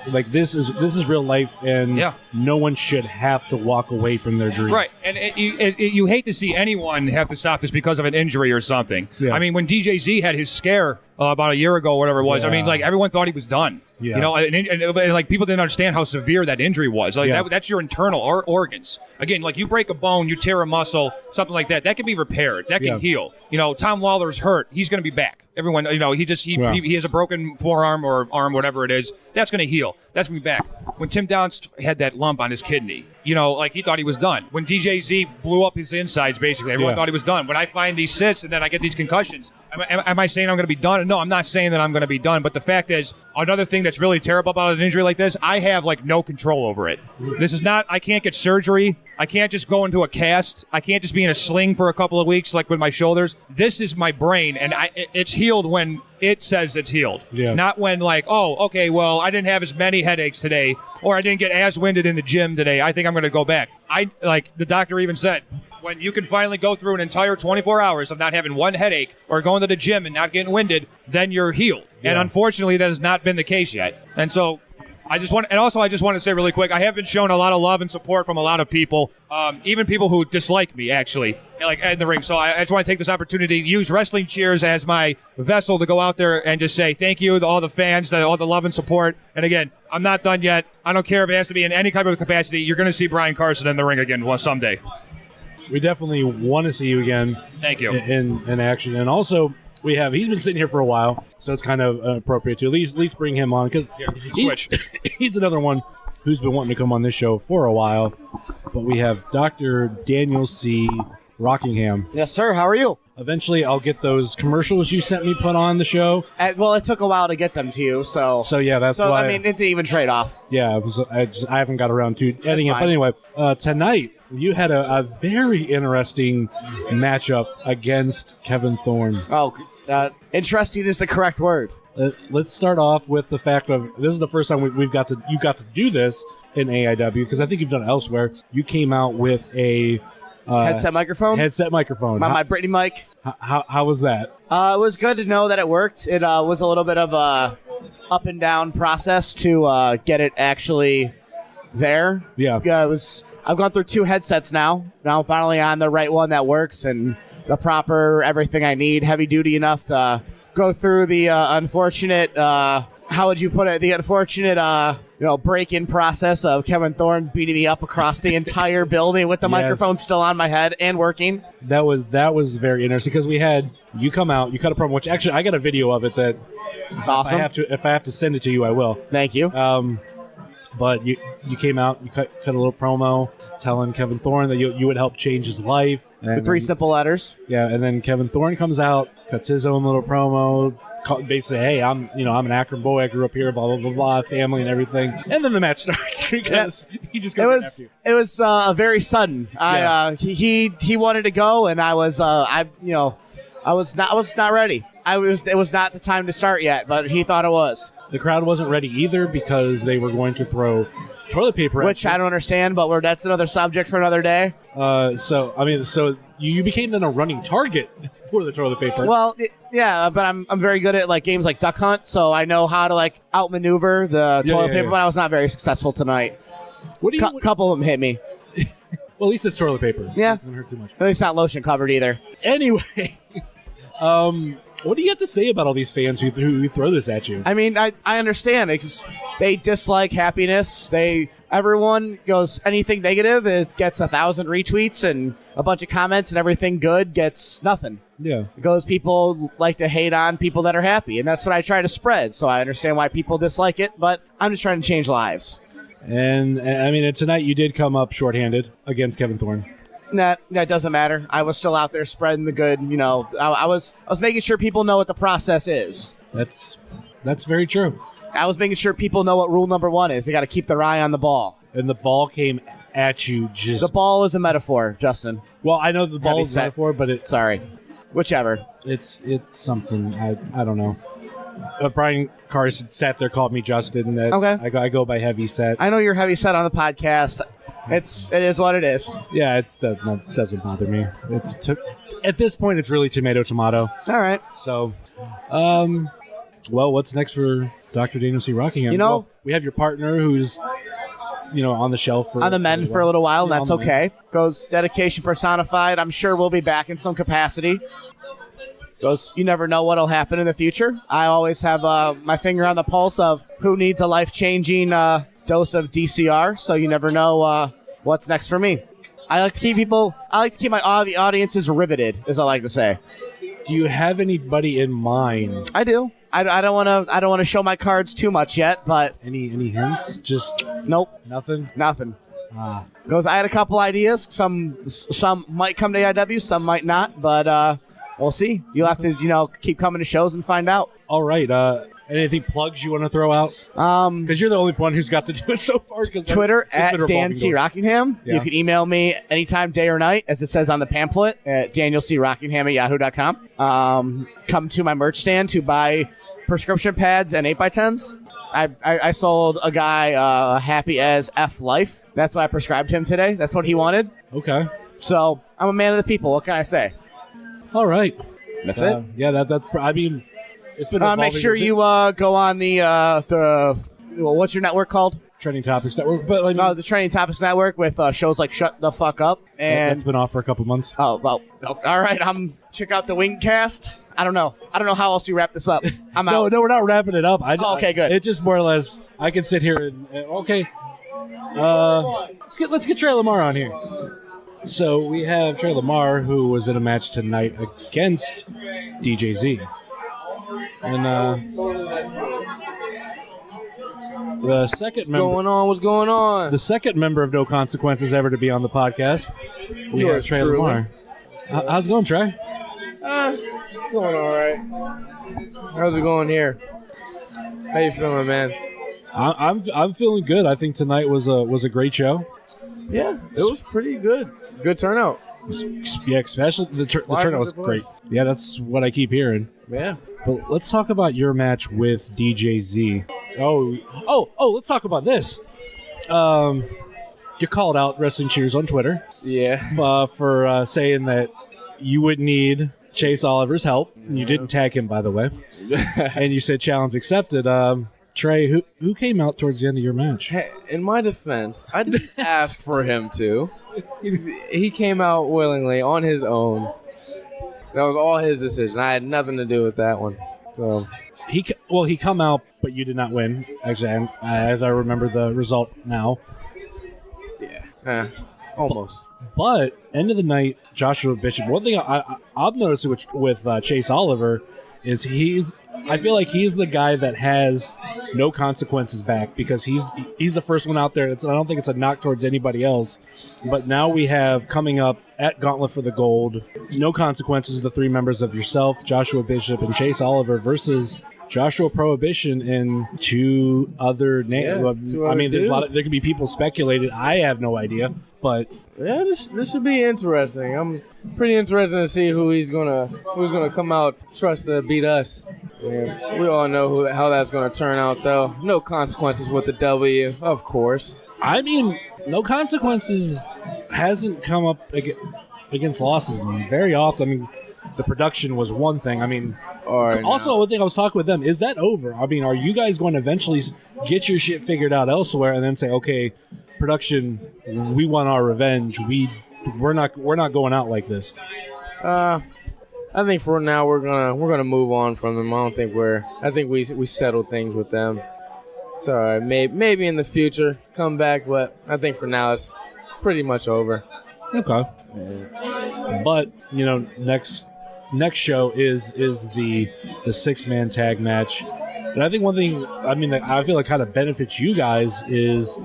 Like this is real life, and no one should have to walk away from their dream. Right, and you hate to see anyone have to stop this because of an injury or something. Yeah. I mean, when DJZ had his scare about a year ago, whatever it was, I mean, like, everyone thought he was done. Yeah. And like, people didn't understand how severe that injury was. Like, that's your internal organs. Again, like, you break a bone, you tear a muscle, something like that. That can be repaired. That can heal. Tom Lawler's hurt. He's going to be back. Everyone, he has a broken forearm or arm, whatever it is. That's going to heal. That's going to be back. When Tim Downs had that lump on his kidney, like, he thought he was done. When DJZ blew up his insides, basically, everyone thought he was done. When I find these cysts and then I get these concussions, am I saying I'm going to be done? No, I'm not saying that I'm going to be done. But the fact is, another thing that's really terrible about an injury like this, I have, like, no control over it. This is not, I can't get surgery. I can't just go into a cast. I can't just be in a sling for a couple of weeks, like with my shoulders. This is my brain, and it's healed when it says it's healed. Yeah. Not when, like, oh, okay, well, I didn't have as many headaches today, or I didn't get as winded in the gym today. I think I'm going to go back. Like the doctor even said, when you can finally go through an entire 24 hours of not having one headache or going to the gym and not getting winded, then you're healed. Yeah. And unfortunately, that has not been the case yet. And so I just want to say really quick, I have been shown a lot of love and support from a lot of people, even people who dislike me, actually, like in the ring. So I just want to take this opportunity to use Wrestling Cheers as my vessel to go out there and just say thank you to all the fans, all the love and support. And again, I'm not done yet. I don't care if it has to be in any type of capacity. You're going to see Brian Carson in the ring again someday. We definitely want to see you again. Thank you. In action. And also, he's been sitting here for a while, so it's kind of appropriate to at least bring him on, because he's another one who's been wanting to come on this show for a while. But we have Dr. Daniel C. Rockingham. Yes, sir. How are you? Eventually, I'll get those commercials you sent me put on the show. Well, it took a while to get them to you, so yeah, that's why. I mean, it's an even trade off. Yeah, I haven't got around to editing it. But anyway, tonight you had a very interesting matchup against Kevin Thorne. Oh, interesting is the correct word. Let's start off with the fact of this is the first time you got to do this in AIW, because I think you've done it elsewhere. You came out with a headset microphone. My Brittany mic. How was that? It was good to know that it worked. It was a little bit of a up and down process to get it actually there. Yeah. I've gone through 2 headsets now. Now I'm finally on the right one that works and the proper everything I need, heavy duty enough to go through the unfortunate how would you put it? The unfortunate, break-in process of Kevin Thorne beating me up across the entire building with the microphone still on my head and working. That was very interesting because we had you come out, you cut a promo, which actually I got a video of it that awesome. If I have to send it to you, I will. Thank you. But you came out, you cut a little promo telling Kevin Thorne that you would help change his life. And with 3 simple letters. Yeah, and then Kevin Thorne comes out, cuts his own little promo, basically, hey, I'm an Akron boy, I grew up here, blah blah blah blah, family and everything. And then the match starts because he just goes. It was very sudden. Yeah. He wanted to go, and I was not ready. It was not the time to start yet, but he thought it was. The crowd wasn't ready either because they were going to throw toilet paper at which I don't understand, but that's another subject for another day. So you became then a running target for the toilet paper. Well, yeah, but I'm very good at games like Duck Hunt, so I know how to outmaneuver the toilet paper. But I was not very successful tonight. Couple of them hit me. Well, at least it's toilet paper. Yeah, it doesn't hurt too much. At least not lotion covered either. Anyway, what do you have to say about all these fans who throw this at you? I mean, I understand because they dislike happiness. Everyone goes anything negative gets 1,000 retweets and a bunch of comments, and everything good gets nothing. Yeah, because people like to hate on people that are happy, and that's what I try to spread. So I understand why people dislike it, but I'm just trying to change lives. And I mean, tonight you did come up shorthanded against Kevin Thorne. That doesn't matter. I was still out there spreading the good. I was making sure people know what the process is. That's very true. I was making sure people know what rule number 1 is. They got to keep their eye on the ball. And the ball came at you just... The ball is a metaphor, Justin. Well, I know the ball is a metaphor, but Sorry. Whichever. It's something. I don't know. Brian Carson sat there, called me Justin. Okay. I go by heavy set. I know you're heavy set on the podcast. It is what it is. Yeah, it doesn't bother me. At this point, it's really tomato. All right. So, well, what's next for Dr. Daniel C. Rockingham? Well, we have your partner who's, on the shelf on the mend for a little while, and that's okay. Goes dedication personified. I'm sure we'll be back in some capacity. Goes, you never know what'll happen in the future. I always have my finger on the pulse of who needs a life-changing dose of DCR, so you never know what's next for me. I like to keep my audiences riveted, as I like to say. Do you have anybody in mind? I do. I don't want to show my cards too much yet, but any hints? Just nope. Nothing. Because I had a couple ideas. Some might come to AIW, some might not, but we'll see. You'll have to keep coming to shows and find out. All right. Anything plugs you want to throw out? Because you're the only one who's got to do it so far. Twitter at Dan C. Rockingham. Yeah. You can email me anytime, day or night, as it says on the pamphlet, at danielcrockingham@yahoo.com. Come to my merch stand to buy prescription pads and 8x10s. I sold a guy Happy as F Life. That's what I prescribed him today. That's what he wanted. Okay. So I'm a man of the people. What can I say? All right. That's it. Yeah, that's. I mean, it's been. Make sure you go on the what's your network called? Trending Topics Network. But the Trending Topics Network with shows like Shut the Fuck Up, and it's been off for a couple months. Oh well. All right. Check out the Wingcast. I don't know how else you wrap this up. I'm out. No, we're not wrapping it up. Okay, good. It's just more or less. I can sit here and okay. Let's get Tre Lamar on here. So we have Tre Lamar, who was in a match tonight against DJZ. And the second What's going on? The second member of No Consequences ever to be on the podcast. We have Tre Lamar. How's it going, Tre? It's going all right. How's it going here? How you feeling, man? I'm feeling good. I think tonight was a great show. Yeah, it was pretty good. Good turnout. Yeah, especially the turnout was great. Yeah, that's what I keep hearing. Yeah. But let's talk about your match with DJZ. Oh, let's talk about this. You called out Wrestling Cheers on Twitter. Yeah. For saying that you would need Chase Oliver's help. You didn't tag him, by the way. And you said challenge accepted. Tre, who came out towards the end of your match? In my defense, I didn't ask for him to. He came out willingly on his own. That was all his decision. I had nothing to do with that one. So he come out, but you did not win. Actually, as I remember the result now. Yeah, almost. But end of the night, Joshua Bishop. One thing I've noticed with Chase Oliver is I feel like he's the guy that has no consequences back because he's the first one out there. I don't think it's a knock towards anybody else. But now we have coming up at Gauntlet for the Gold, no consequences, the 3 members of yourself, Joshua Bishop, and Chase Oliver versus Joshua Prohibition and 2 other names. Yeah, I mean, there could be people speculated. I have no idea, but yeah, this should be interesting. I'm pretty interested to see who's gonna come out trust to beat us. Yeah, we all know how that's gonna turn out, though. No consequences with the W, of course. I mean, no consequences hasn't come up against losses very often. I mean, the production was one thing. I mean, also one thing I was talking with them, is that over? I mean, are you guys going to eventually get your shit figured out elsewhere and then say, okay, production, we want our revenge. We're not going out like this. I think for now we're gonna move on from them. I think we settled things with them. It's all right. Maybe in the future come back, but I think for now it's pretty much over. Okay. But next show is the 6-man tag match, and I think one thing that I feel like kind of benefits you guys is,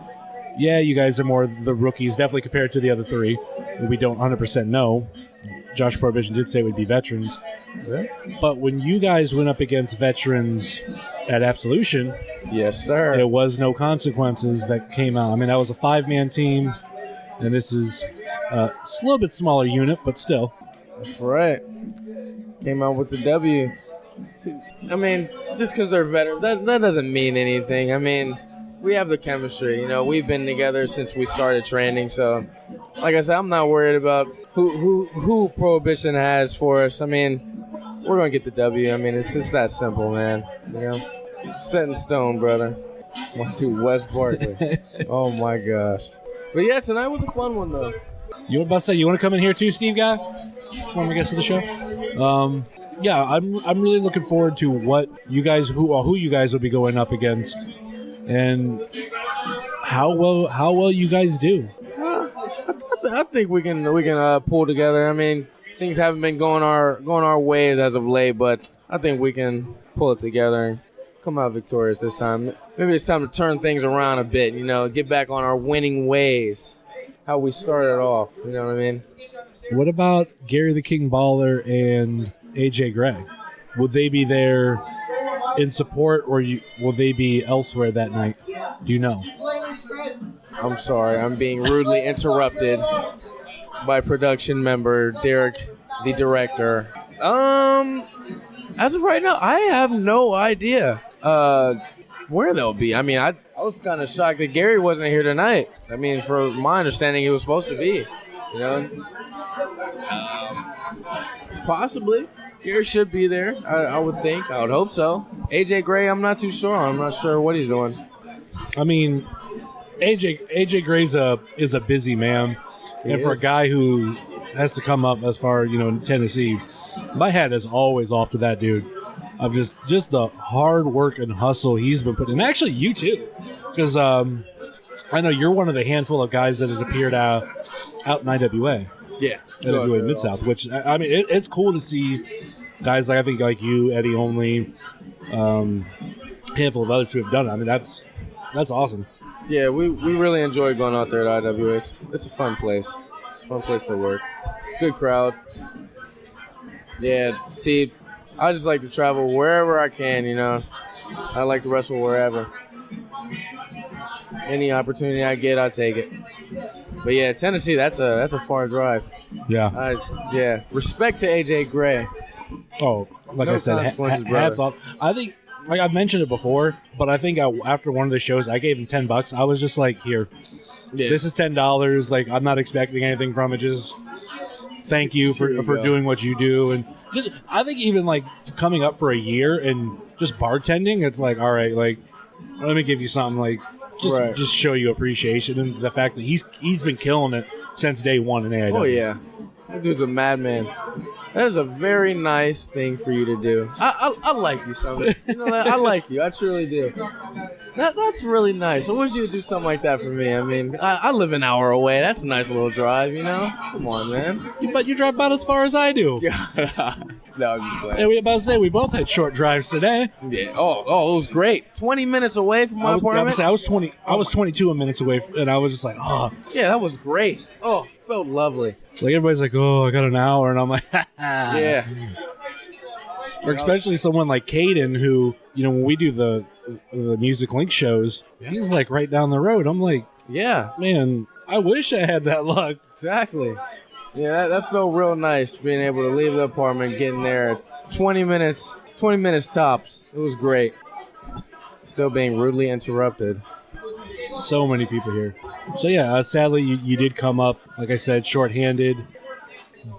yeah, you guys are more the rookies, definitely compared to the other 3. We don't 100% know. Josh Prohibition did say we'd be veterans. Yeah. But when you guys went up against veterans at Absolution, yes, sir, there was no consequences that came out. I mean, that was a 5-man team, and this is a little bit smaller unit, but still. That's right. Came out with the W. I mean, just because they're veterans, that doesn't mean anything. I mean, we have the chemistry. We've been together since we started training. So, like I said, I'm not worried about who Prohibition has for us. I mean, we're going to get the W. I mean, it's just that simple, man. Set in stone, brother. Watch you, Wes Barkley. Oh, my gosh. But, yeah, tonight was a fun one, though. You were about to say, you want to come in here too, Steve Guy, before we get to the show? Yeah, I'm really looking forward to what you guys, who you guys will be going up against, and how well you guys do. I think we can pull together. I mean, things haven't been going our ways as of late, but I think we can pull it together and come out victorious this time. Maybe it's time to turn things around a bit. Get back on our winning ways, how we started off. You know what I mean? What about Gary the King Baller and AJ Gray? Would they be there in support, or will they be elsewhere that night? Do you know? I'm sorry, I'm being rudely interrupted by production member Derek, the director. As of right now, I have no idea where they'll be. I mean, I was kind of shocked that Gary wasn't here tonight. I mean, for my understanding, he was supposed to be. Possibly. Gary should be there, I would think. I would hope so. AJ Gray, I'm not too sure. I'm not sure what he's doing. I mean, AJ Gray is a busy man. And for a guy who has to come up as far, in Tennessee, my hat is always off to that dude. Of just the hard work and hustle he's been putting. And actually, you too. Because I know you're one of the handful of guys that has appeared out in IWA. Yeah. IWA Mid-South, which, I mean, it's cool to see guys like you, Eddie Only, handful of others who have done it. I mean, that's awesome. Yeah, we really enjoy going out there at IWA. It's a fun place. It's a fun place to work. Good crowd. Yeah, see, I just like to travel wherever I can, I like to wrestle wherever. Any opportunity I get, I take it. But yeah, Tennessee, that's a far drive. Yeah. Respect to AJ Gray. Oh, like no I said, hats off. I think, like I've mentioned it before, but I think after one of the shows, I gave him $10. I was just like, here, this is $10. Like, I'm not expecting anything from it. Just thank you for doing what you do. And just, I think even like coming up for a year and just bartending, it's like, all right, like, let me give you something, like, just show you appreciation and the fact that he's been killing it since day one in AIW. Oh yeah, that dude's a madman. That is a very nice thing for you to do. I like you, Summit. You know that? I like you. I truly do. That's really nice. I wish you would do something like that for me. I mean, I live an hour away. That's a nice little drive, you know? Come on, man. But you drive about as far as I do. No, I'm just playing. Yeah, we about to say we both had short drives today. Yeah. Oh, it was great. 20 minutes away from my apartment. I was 22 minutes away, and I was just like, oh. Yeah, that was great. Oh, felt lovely. Like everybody's like, oh, I got an hour, and I'm like, yeah. Or especially someone like Caden, who, you know, when we do the Music Link shows, he's like right down the road. I'm like, yeah, man, I wish I had that luck. Exactly. Yeah, that felt real nice, being able to leave the apartment, getting there 20 minutes tops. It was great. Still being rudely interrupted. So many people here. So yeah, sadly you did come up, like I said, shorthanded.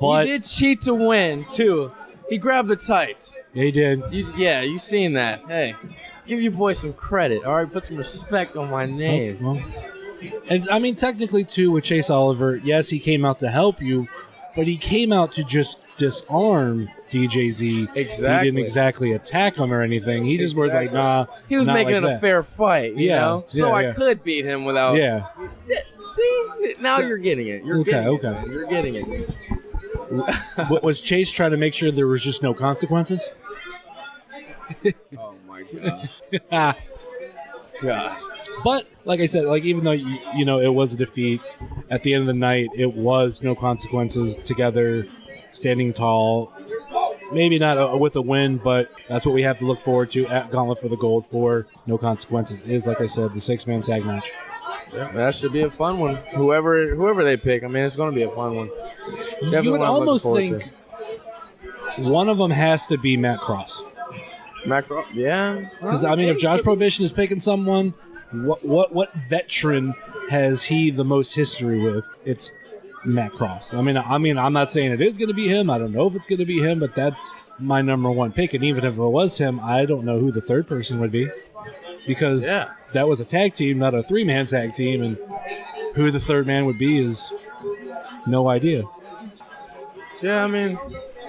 But he did cheat to win too. He grabbed the tights. Yeah, he did. You seen that? Hey, give your boy some credit. All right, put some respect on my name. Oh, well. And I mean, technically too, with Chase Oliver, yes, he came out to help you, but he came out to just disarm DJZ. Exactly. He didn't exactly attack him or anything. He just was like, nah. He was making like it a fair fight, you know? So I yeah. could beat him without... Yeah. See? Now you're getting it. You're getting it. Was Chase trying to make sure there was just no consequences? Oh, my gosh. God. But, like I said, like even though, you know, it was a defeat, at the end of the night, it was no consequences, together, standing tall. Maybe not with a win, but that's what we have to look forward to at Gauntlet for the Gold for No Consequences is, like I said, the 6-man tag match. Yeah, that should be a fun one. Whoever they pick, I mean, it's going to be a fun one. Definitely You would one I'm almost looking think forward one of them has to be Matt Cross. Matt Cross, yeah. Because, I mean, if Josh Prohibition is picking someone, what veteran has he the most history with? It's Matt Cross. I mean, I'm not saying it is going to be him. I don't know if it's going to be him, but that's my number one pick. And even if it was him, I don't know who the third person would be, because that was a tag team, not a 3-man tag team, and who the third man would be is no idea. Yeah, I mean,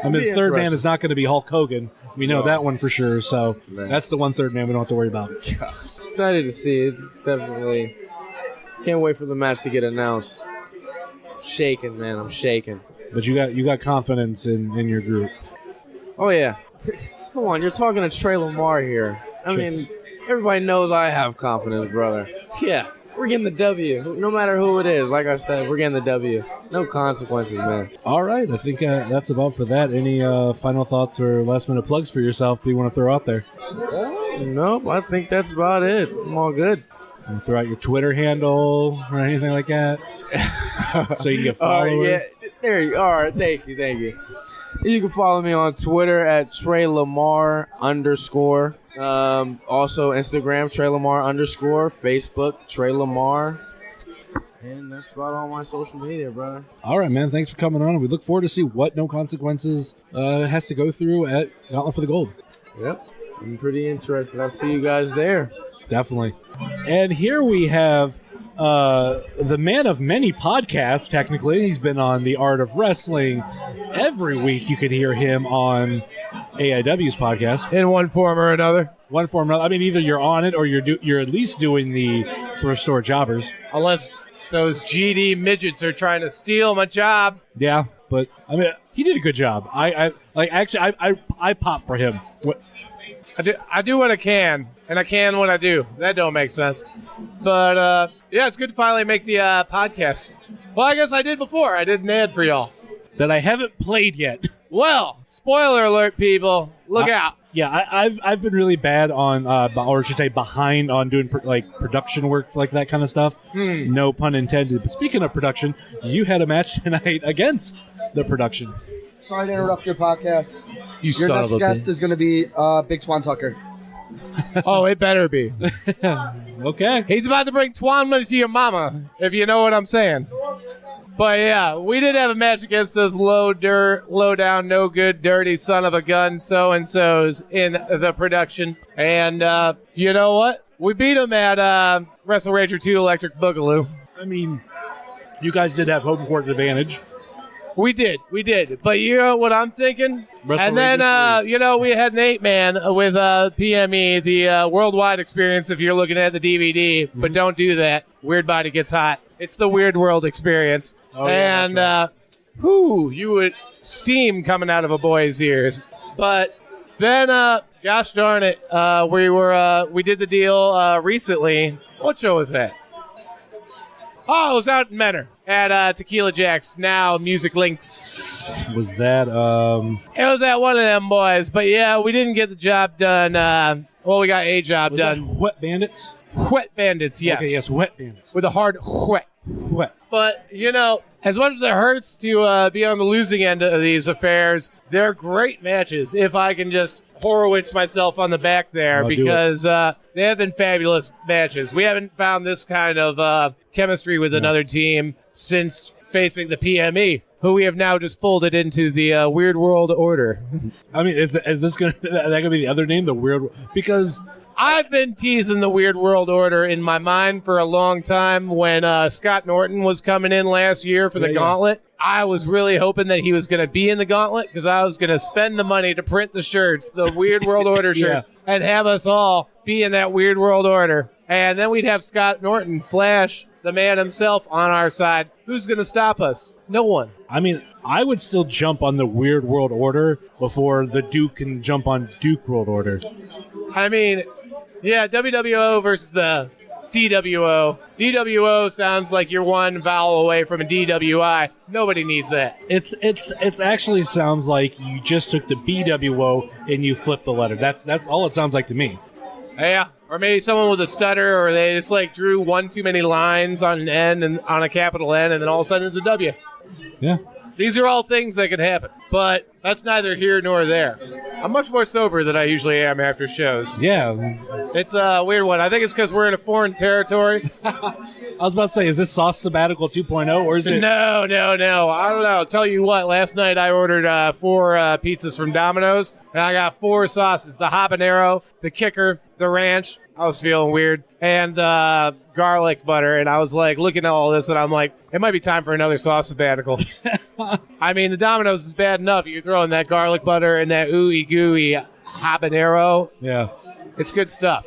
the third man is not going to be Hulk Hogan. We know that one for sure. So that's the one third man we don't have to worry about. Excited to see it. It's definitely. Can't wait for the match to get announced. Shaking, man. I'm shaking. But you got confidence in your group. Oh yeah. Come on, you're talking to Tre Lamar here. I mean, everybody knows I have confidence, brother. Yeah, we're getting the W. No matter who it is. Like I said, we're getting the W. No consequences, man. All right, I think that's about for that. Any final thoughts or last minute plugs for yourself that you want to throw out there? Nope, I think that's about it. I'm all good. You throw out your Twitter handle or anything like that, so you can get followers. Yeah, there you are. Thank you. You can follow me on Twitter at Tre Lamar _. Also Instagram Tre Lamar _ Facebook Tre Lamar. And that's about all my social media, brother. All right, man. Thanks for coming on. We look forward to see what No Consequences has to go through at Gauntlet for the Gold. Yep. I'm pretty interested. I'll see you guys there. Definitely. And here we have the man of many podcasts, technically. He's been on The Art of Wrestling. Every week you could hear him on AIW's podcast. In one form or another. One form or another. I mean, either you're on it or you're at least doing the Thrift Store Jobbers. Unless those GD midgets are trying to steal my job. Yeah, but, I mean, he did a good job. I pop for him. What? I do what I can, and I can what I do. That don't make sense. But, yeah, it's good to finally make the podcast. Well, I guess I did before. I did an ad for y'all. That I haven't played yet. Well, spoiler alert, people. Look out. Yeah, I've been really bad on, or I should say behind on doing production work, like that kind of stuff. No pun intended. But speaking of production, you had a match tonight against the production. Sorry to interrupt your podcast. Your next guest is going to be Big Twan Tucker. Oh, it better be. Okay. He's about to bring Twan money to your mama, if you know what I'm saying. But yeah, we did have a match against those low down, no good, dirty son of a gun so-and-sos in the production. And you know what? We beat them at Wrestle Ranger 2 Electric Boogaloo. I mean, you guys did have home court advantage. We did. But you know what I'm thinking? And then, we had an 8-man with PME, the worldwide experience if you're looking at the DVD. Mm-hmm. But don't do that. Weird Body Gets Hot. It's the Weird World experience. Oh, yeah, and, you would steam coming out of a boy's ears. But then, gosh darn it, we did the deal recently. What show was that? Oh, it was out in Menor at Tequila Jack's, now Music Links. Was that, It was at one of them boys, but yeah, we didn't get the job done. We got a job done. That Wet Bandits? Wet Bandits, yes. Okay, yes, Wet Bandits. With a hard wet. But, as much as it hurts to be on the losing end of these affairs, they're great matches if I can just Horowitz myself on the back there, because they have been fabulous matches. We haven't found this kind of chemistry with another team since facing the PME, who we have now just folded into the Weird World Order. I mean, is this going to be the other name, the Weird? Because I've been teasing the Weird World Order in my mind for a long time. When Scott Norton was coming in last year for the Gauntlet, I was really hoping that he was going to be in the Gauntlet because I was going to spend the money to print the shirts, the Weird World Order shirts, and have us all be in that Weird World Order. And then we'd have Scott Norton, Flash, the man himself, on our side. Who's going to stop us? No one. I mean, I would still jump on the Weird World Order before the Duke can jump on Duke World Order. I mean, yeah, WWO versus the DWO. DWO sounds like you're one vowel away from a DWI. Nobody needs that. It's actually sounds like you just took the BWO and you flipped the letter. That's all it sounds like to me. Yeah, or maybe someone with a stutter, or they just drew one too many lines on an N and on a capital N, and then all of a sudden it's a W. Yeah. These are all things that could happen, but that's neither here nor there. I'm much more sober than I usually am after shows. Yeah. It's a weird one. I think it's because we're in a foreign territory. I was about to say, is this Sauce Sabbatical 2.0, or is it? No. I don't know. I'll tell you what, last night I ordered 4 pizzas from Domino's, and I got 4 sauces, the habanero, the kicker, the ranch. I was feeling weird. And garlic butter, and I was looking at all this, and I'm like, it might be time for another sauce sabbatical. I mean, the Domino's is bad enough. You're throwing that garlic butter and that ooey gooey habanero. Yeah. It's good stuff.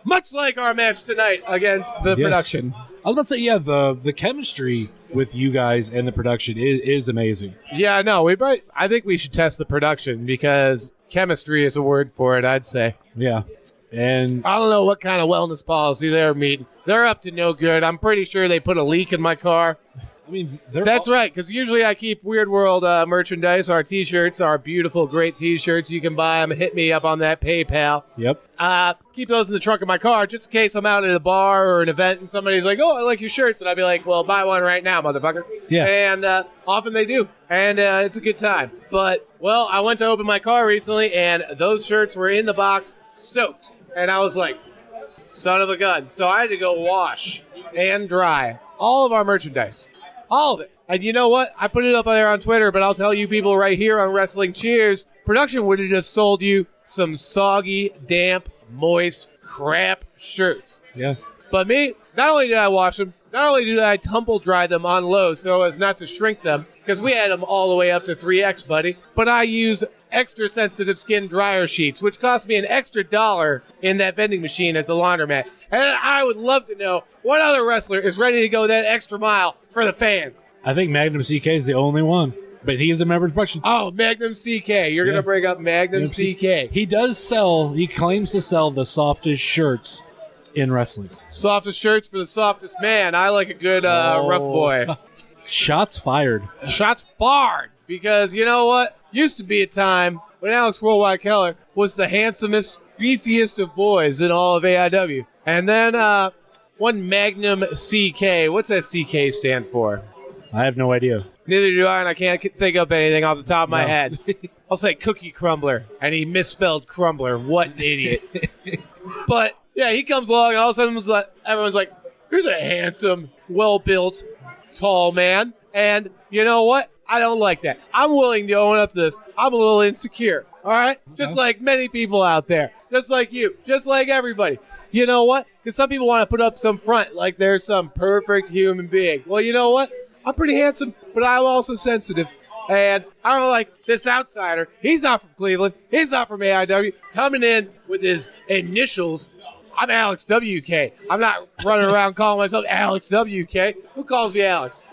Much like our match tonight against the production. I was about to say, yeah, the chemistry with you guys and the production is amazing. Yeah, no, I think we should test the production, because chemistry is a word for it, I'd say. Yeah. And I don't know what kind of wellness policy they're meeting. They're up to no good. I'm pretty sure they put a leak in my car. I mean, that's right, because usually I keep Weird World merchandise. Our T-shirts, our beautiful, great T-shirts. You can buy them. Hit me up on that PayPal. Yep. Keep those in the trunk of my car just in case I'm out at a bar or an event and somebody's like, oh, I like your shirts. And I'd be like, well, buy one right now, motherfucker. Yeah. And often they do. And it's a good time. But, well, I went to open my car recently, and those shirts were in the box soaked. And I was like, son of a gun. So I had to go wash and dry all of our merchandise. All of it. And you know what? I put it up there on Twitter, but I'll tell you people right here on Wrestling Cheers, production would have just sold you some soggy, damp, moist, crap shirts. Yeah. But me, not only did I wash them, not only did I tumble dry them on low so as not to shrink them, because we had them all the way up to 3X, buddy, but I used extra sensitive skin dryer sheets, which cost me an extra $1 in that vending machine at the laundromat. And I would love to know what other wrestler is ready to go that extra mile for the fans. I think Magnum CK is the only one, but he is a member of the production. Oh, Magnum CK. You're going to bring up Magnum CK. He claims to sell the softest shirts in wrestling. Softest shirts for the softest man. I like a good rough boy. Shots fired. Shots fired. Because you know what? Used to be a time when Alex Worldwide Kellar was the handsomest, beefiest of boys in all of AIW. And then one Magnum CK. What's that CK stand for? I have no idea. Neither do I, and I can't think of anything off the top of my head. I'll say Cookie Crumbler, and he misspelled Crumbler. What an idiot. But, yeah, he comes along, and all of a sudden everyone's like, here's a handsome, well-built, tall man. And you know what? I don't like that. I'm willing to own up to this. I'm a little insecure, all right? Just like many people out there. Just like you. Just like everybody. You know what? Because some people want to put up some front like they're some perfect human being. Well, you know what? I'm pretty handsome, but I'm also sensitive. And I don't know, like this outsider. He's not from Cleveland. He's not from AIW. Coming in with his initials. I'm Alex WK. I'm not running around calling myself Alex WK. Who calls me Alex?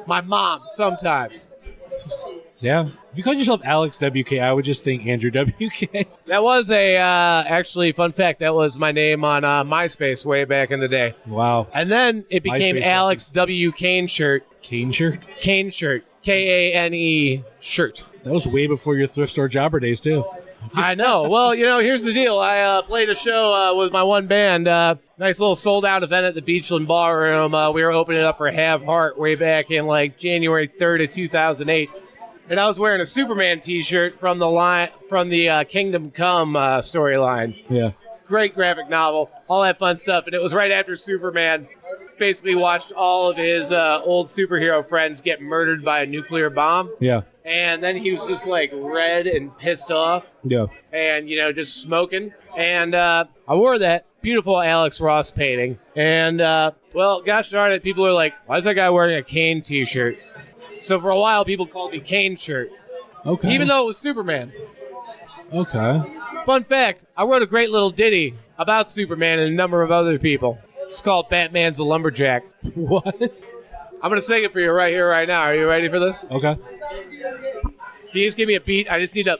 My mom, sometimes. Yeah. If you called yourself Alex WK, I would just think Andrew WK. That was actually, fun fact, that was my name on MySpace way back in the day. Wow. And then it became MySpace Alex W. Kane Shirt. Kane Shirt? Kane Shirt. Kane shirt. That was way before your thrift store jobber days, too. I know. Well, here's the deal. I played a show with my one band. Nice little sold-out event at the Beachland Ballroom. We were opening it up for Have Heart way back in, January 3rd of 2008. And I was wearing a Superman T-shirt from the Kingdom Come storyline. Yeah. Great graphic novel. All that fun stuff. And it was right after Superman basically watched all of his old superhero friends get murdered by a nuclear bomb. Yeah. And then he was just red and pissed off. Yeah. And, just smoking. And I wore that beautiful Alex Ross painting. And, gosh darn it, people are like, why is that guy wearing a Kane T-shirt? So for a while, people called me Kane Shirt. Okay. Even though it was Superman. Okay. Fun fact, I wrote a great little ditty about Superman and a number of other people. It's called Batman's the Lumberjack. What? I'm going to sing it for you right here, right now. Are you ready for this? Okay. Can you just give me a beat? I just need a...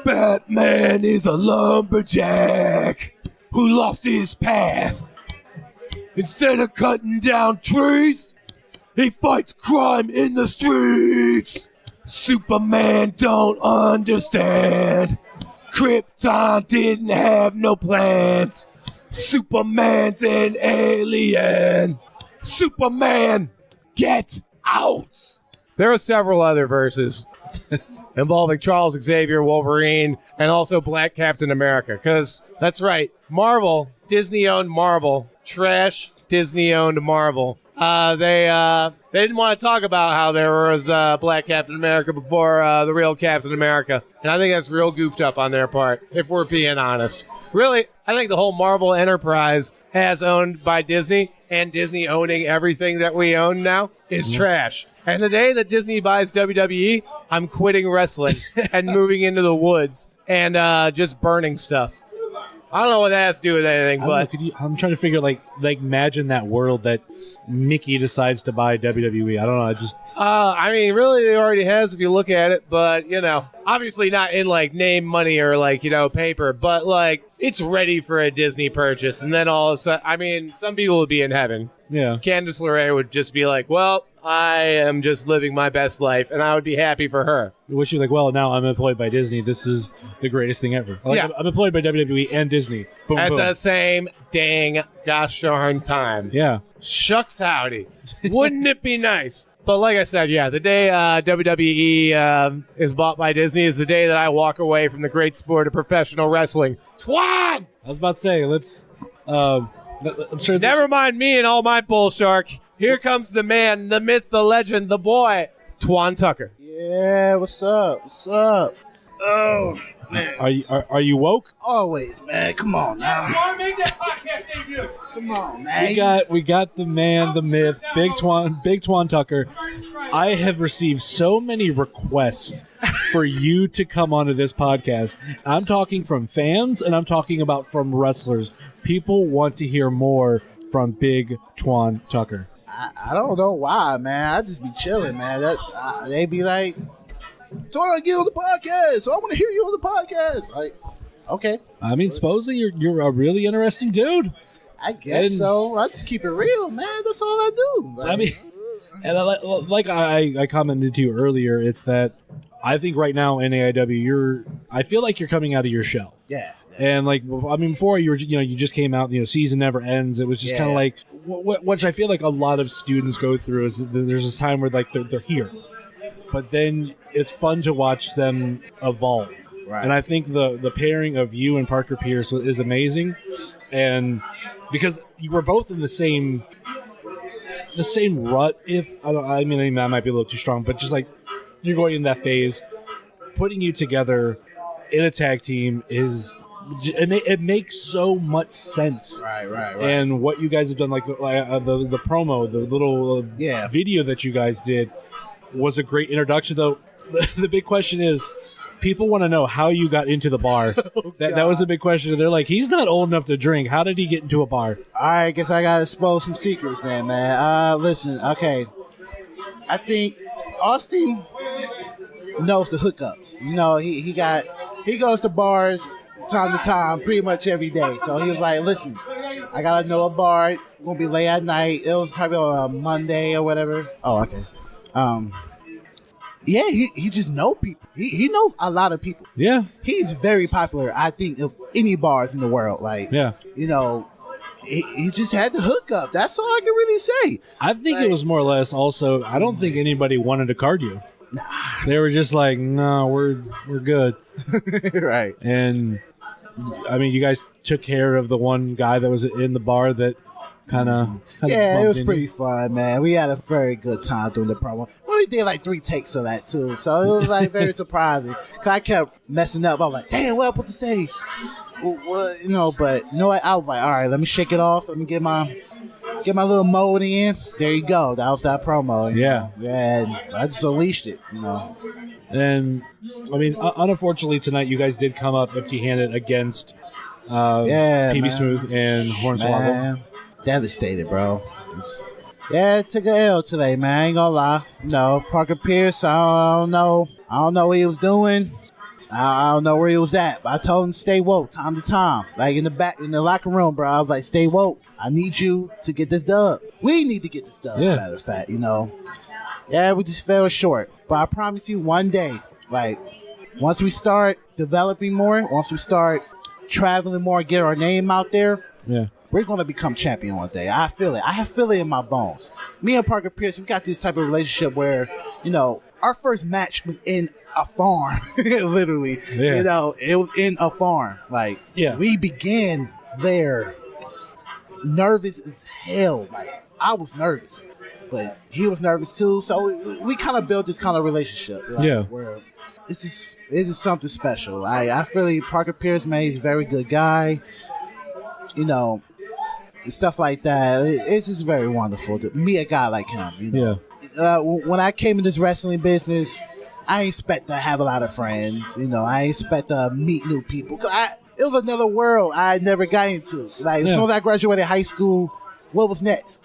Batman is a lumberjack who lost his path. Instead of cutting down trees, he fights crime in the streets. Superman don't understand. Krypton didn't have no plans. Superman's an alien. Superman, get out. There are several other verses involving Charles Xavier, Wolverine, and also Black Captain America. Because that's right, Marvel, Disney-owned Marvel, trash, Disney-owned Marvel. They didn't want to talk about how there was Black Captain America before the real Captain America. And I think that's real goofed up on their part, if we're being honest. Really, I think the whole Marvel enterprise as owned by Disney and Disney owning everything that we own now is trash. And the day that Disney buys WWE, I'm quitting wrestling and moving into the woods and just burning stuff. I don't know what that has to do with anything, but I'm trying to figure, imagine that world that Mickey decides to buy WWE. I don't know. I just. Really, it already has if you look at it, but obviously not in name, money, or paper, but it's ready for a Disney purchase. And then all of a sudden, some people would be in heaven. Yeah. Candice LeRae would just be like, well, I am just living my best life, and I would be happy for her. I wish you were well, now I'm employed by Disney. This is the greatest thing ever. Yeah. I'm employed by WWE and Disney. Boom, At boom. the same dang gosh darn time. Yeah. Shucks howdy. Wouldn't it be nice? But like I said, the day WWE is bought by Disney is the day that I walk away from the great sport of professional wrestling. Twan! I was about to say, let's Never mind me and all my bull shark. Here comes the man, the myth, the legend, the boy, Twan Tucker. Yeah, what's up? What's up? Oh, man. Are you woke? Always, man. Come on now. Make that podcast debut. Come on, man. We got the man, the myth, Big Twan Tucker. I have received so many requests for you to come onto this podcast. I'm talking from fans, and I'm talking about from wrestlers. People want to hear more from Big Twan Tucker. I don't know why, man. I just be chilling, man. They be like, Twan, get on the podcast. So I want to hear you on the podcast. Like, okay. Supposedly you're a really interesting dude. I guess so. I just keep it real, man. That's all I do. I commented to you earlier, it's that I think right now in AIW, I feel like you're coming out of your shell. Yeah. And before you just came out, season never ends. It was just kind of which I feel like a lot of students go through is there's this time where they're here, but then it's fun to watch them evolve. Right. And I think the pairing of you and Parker Pierce is amazing, and because you were both in the same rut. I might be a little too strong, but just you're going in that phase, putting you together in a tag team is and it makes so much sense. Right. And what you guys have done, like the promo, the little video that you guys did, was a great introduction. Though the big question is, people want to know how you got into the bar. That was a big question. They're like, he's not old enough to drink. How did he get into a bar? All right, guess I gotta expose some secrets then, man. Listen, okay. I think Austin knows the hookups. You know, he goes to bars time to time, pretty much every day. So he was like, listen, I gotta know a bar. Gonna be late at night. It was probably on a Monday or whatever. Oh, okay. Yeah, he just know people. He knows a lot of people. Yeah. He's very popular, I think, of any bars in the world. Like, you know, he just had the hookup. That's all I can really say. I think it was more or less also, I don't think anybody wanted to card you. They were just like, no, we're good. Right. And, I mean, you guys took care of the one guy that was in the bar that kind of it was pretty fun, man. We had a very good time doing the promo. We only did like 3 takes of that too, so it was like very surprising. Cause I kept messing up. I was like, damn, what am I supposed to say? Well, you know, but you know what? I was like, all right, let me shake it off. Let me get my little mode in. There you go. That was that promo. Yeah. And I just unleashed it, you know. And I mean, unfortunately tonight you guys did come up empty-handed against PB Smooth and Hornswoggle. Devastated, bro. It took an L today, man. I ain't gonna lie. No, Parker Pierce, I don't know what he was doing. I don't know where he was at, but I told him to stay woke time to time. Like in the locker room, bro. I was like, stay woke. I need you to get this dub. We need to get this dub, matter of fact, you know. Yeah, we just fell short. But I promise you one day, like, once we start developing more, once we start traveling more, get our name out there, we're going to become champion one day. I feel it. I feel it in my bones. Me and Parker Pierce, we got this type of relationship where, you know, our first match was in a farm, literally. Yeah. You know, it was in a farm. Like, we began there nervous as hell. Like, I was nervous, but he was nervous too. So we kind of built this kind of relationship. Like, where this is something special. I feel like Parker Pierce, man, he's a very good guy. You know, stuff like that. It's just very wonderful to meet a guy like him. You know, when I came in this wrestling business, I ain't expect to have a lot of friends. You know, I ain't expect to meet new people. It was another world I never got into. Like, as soon as I graduated high school, what was next?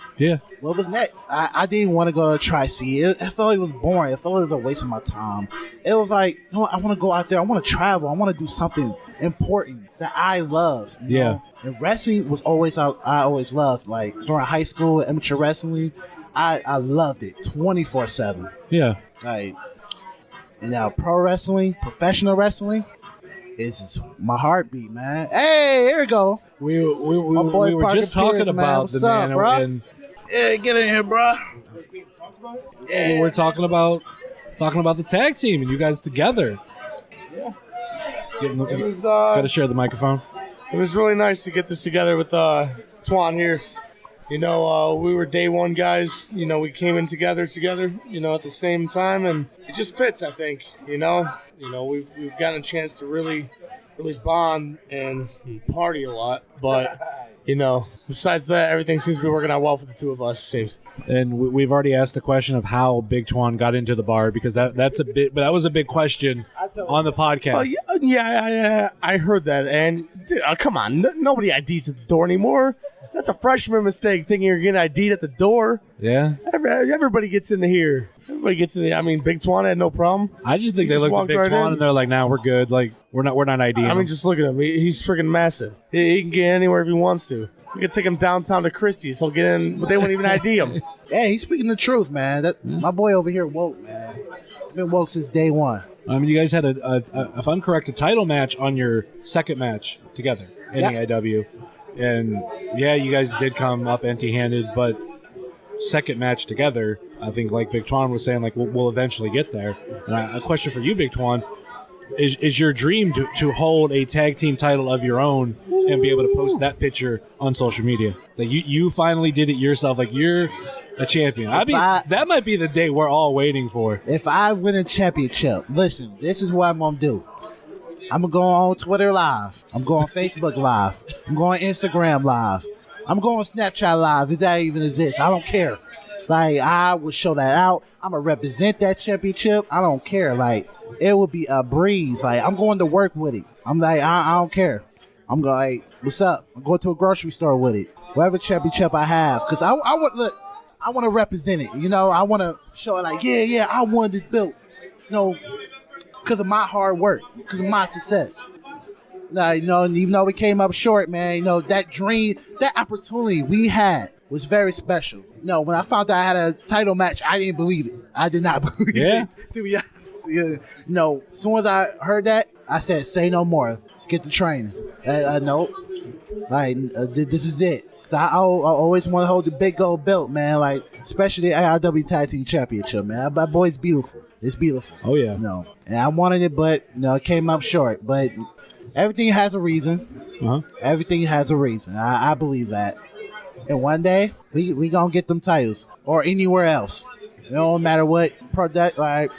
What was next? I didn't want to go to Tri-C. I felt it was boring. I felt it was a waste of my time. It was like, no, I want to go out there. I want to travel. I want to do something important that I love. You know? And wrestling was always, I always loved. Like, during high school, amateur wrestling, I loved it 24/7. Like, and now pro wrestling, professional wrestling, is just my heartby, man. Hey, here we go. We were just talking about the man, bro? and get in here, bro. we're talking about the tag team and you guys together. It was Got to share the microphone. It was really nice to get this together with Twan here. You know, we were day one guys. You know, we came in together. You know, at the same time, and it just fits. I think. You know, we've gotten a chance to really bond and party a lot. But you know, besides that, everything seems to be working out well for the two of us. It seems. And we've already asked the question of how Big Twan got into the bar, because that was a big question on the podcast. Oh yeah, I heard that. And dude, come on, nobody IDs at the door anymore. That's a freshman mistake, thinking you're getting ID'd at the door. Yeah. Everybody gets into here. Everybody gets in. I mean, Big Twan had no problem. I just think they looked at Big Twan and they're like, "Nah, we're good. Like, we're not IDing." I mean, just look at him. He's freaking massive. He can get anywhere if he wants to. We could take him downtown to Christie's. He'll get in, but they won't even ID him. Yeah, he's speaking the truth, man. My boy over here woke, man. Been woke since day one. I mean, you guys had if I'm correct, a title match on your second match together in AIW. And yeah, you guys did come up empty-handed, but second match together, I think, like Big Twan was saying, like we'll eventually get there. And a question for you, Big Twan, is your dream to hold a tag team title of your own and be able to post that picture on social media? Like you finally did it yourself. Like, you're a champion. I mean, that might be the day we're all waiting for. If I win a championship, listen, this is what I'm gonna do. I'm going to go on Twitter Live. I'm going Facebook Live. I'm going Instagram Live. I'm going Snapchat Live, if that even exists. I don't care. Like, I will show that out. I'm going to represent that championship. I don't care. Like, it would be a breeze. Like, I'm going to work with it. I'm like, I don't care. I'm going, like, what's up? I'm going to a grocery store with it. Whatever championship I have. Because I want to represent it. You know, I want to show it like, yeah, I won this belt. You know, because of my hard work. Because of my success. You know, even though we came up short, man, you know, that dream, that opportunity we had was very special. You know, when I found out I had a title match, I didn't believe it. I did not believe it, to be honest. You know, as soon as I heard that, I said, say no more. Let's get the training. No. Like, this is it. Because I always want to hold the big gold belt, man. Like, especially the AIW Tag Team Championship, man. That boy's beautiful. It's beautiful. Oh, yeah. You know, and I wanted it, but, you know, it came up short. But everything has a reason. Everything has a reason. I believe that. And one day, we gonna get them titles. Or anywhere else. It don't matter what product, like,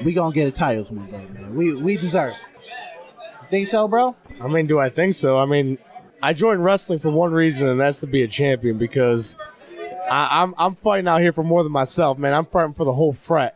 we gonna get the titles one day, man. We deserve it. Think so, bro? I mean, do I think so? I mean, I joined wrestling for one reason, and that's to be a champion, because I'm fighting out here for more than myself, man. I'm fighting for the whole frat.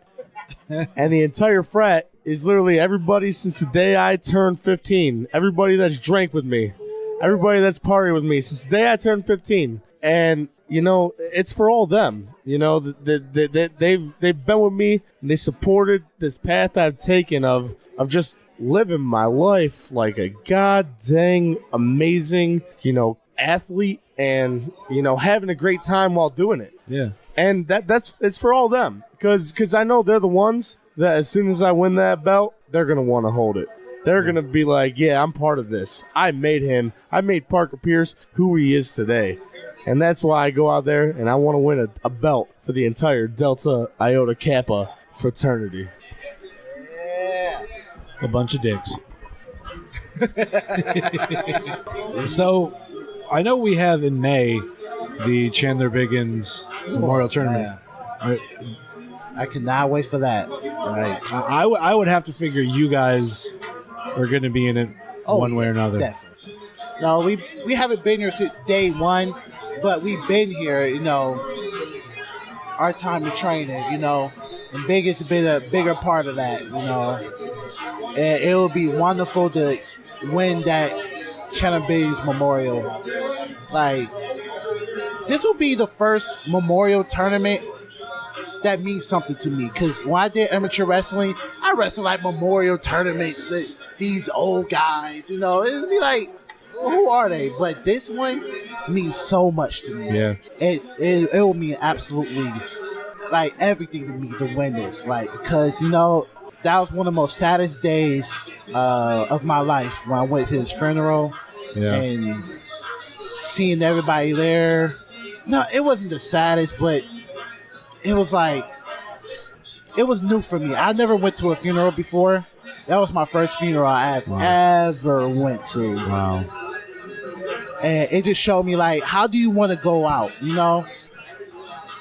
And the entire frat is literally everybody since the day I turned 15. Everybody that's drank with me. Everybody that's partied with me since the day I turned 15. And, you know, it's for all them. You know, they've been with me, and they supported this path I've taken of just living my life like a god dang amazing, you know, athlete, and, you know, having a great time while doing it. Yeah. And it's for all them. Because I know they're the ones that as soon as I win that belt, they're going to want to hold it. They're going to be like, yeah, I'm part of this. I made him. I made Parker Pierce who he is today. And that's why I go out there and I want to win a belt for the entire Delta Iota Kappa fraternity. Yeah. A bunch of dicks. So, I know we have in May the Chandler Biggins Memorial Tournament. I cannot wait for that. Right. I would have to figure you guys are going to be in it one way or another. Definitely. No, we haven't been here since day one, but we've been here, you know, our time of training, you know, and Big has been a bigger part of that, you know. And it would be wonderful to win that Chandler Biggins Memorial. Like, this will be the first memorial tournament that means something to me, because when I did amateur wrestling, I wrestled like memorial tournaments. These old guys, you know, it'd be like, who are they? But this one means so much to me. Yeah, it will mean absolutely like everything to me to win this, like, because, you know, that was one of the most saddest days of my life when I went to his funeral. Yeah. And seeing everybody there. No, it wasn't the saddest, but it was like, it was new for me. I never went to a funeral before. That was my first funeral I ever went to. Wow. And it just showed me, like, how do you want to go out, you know?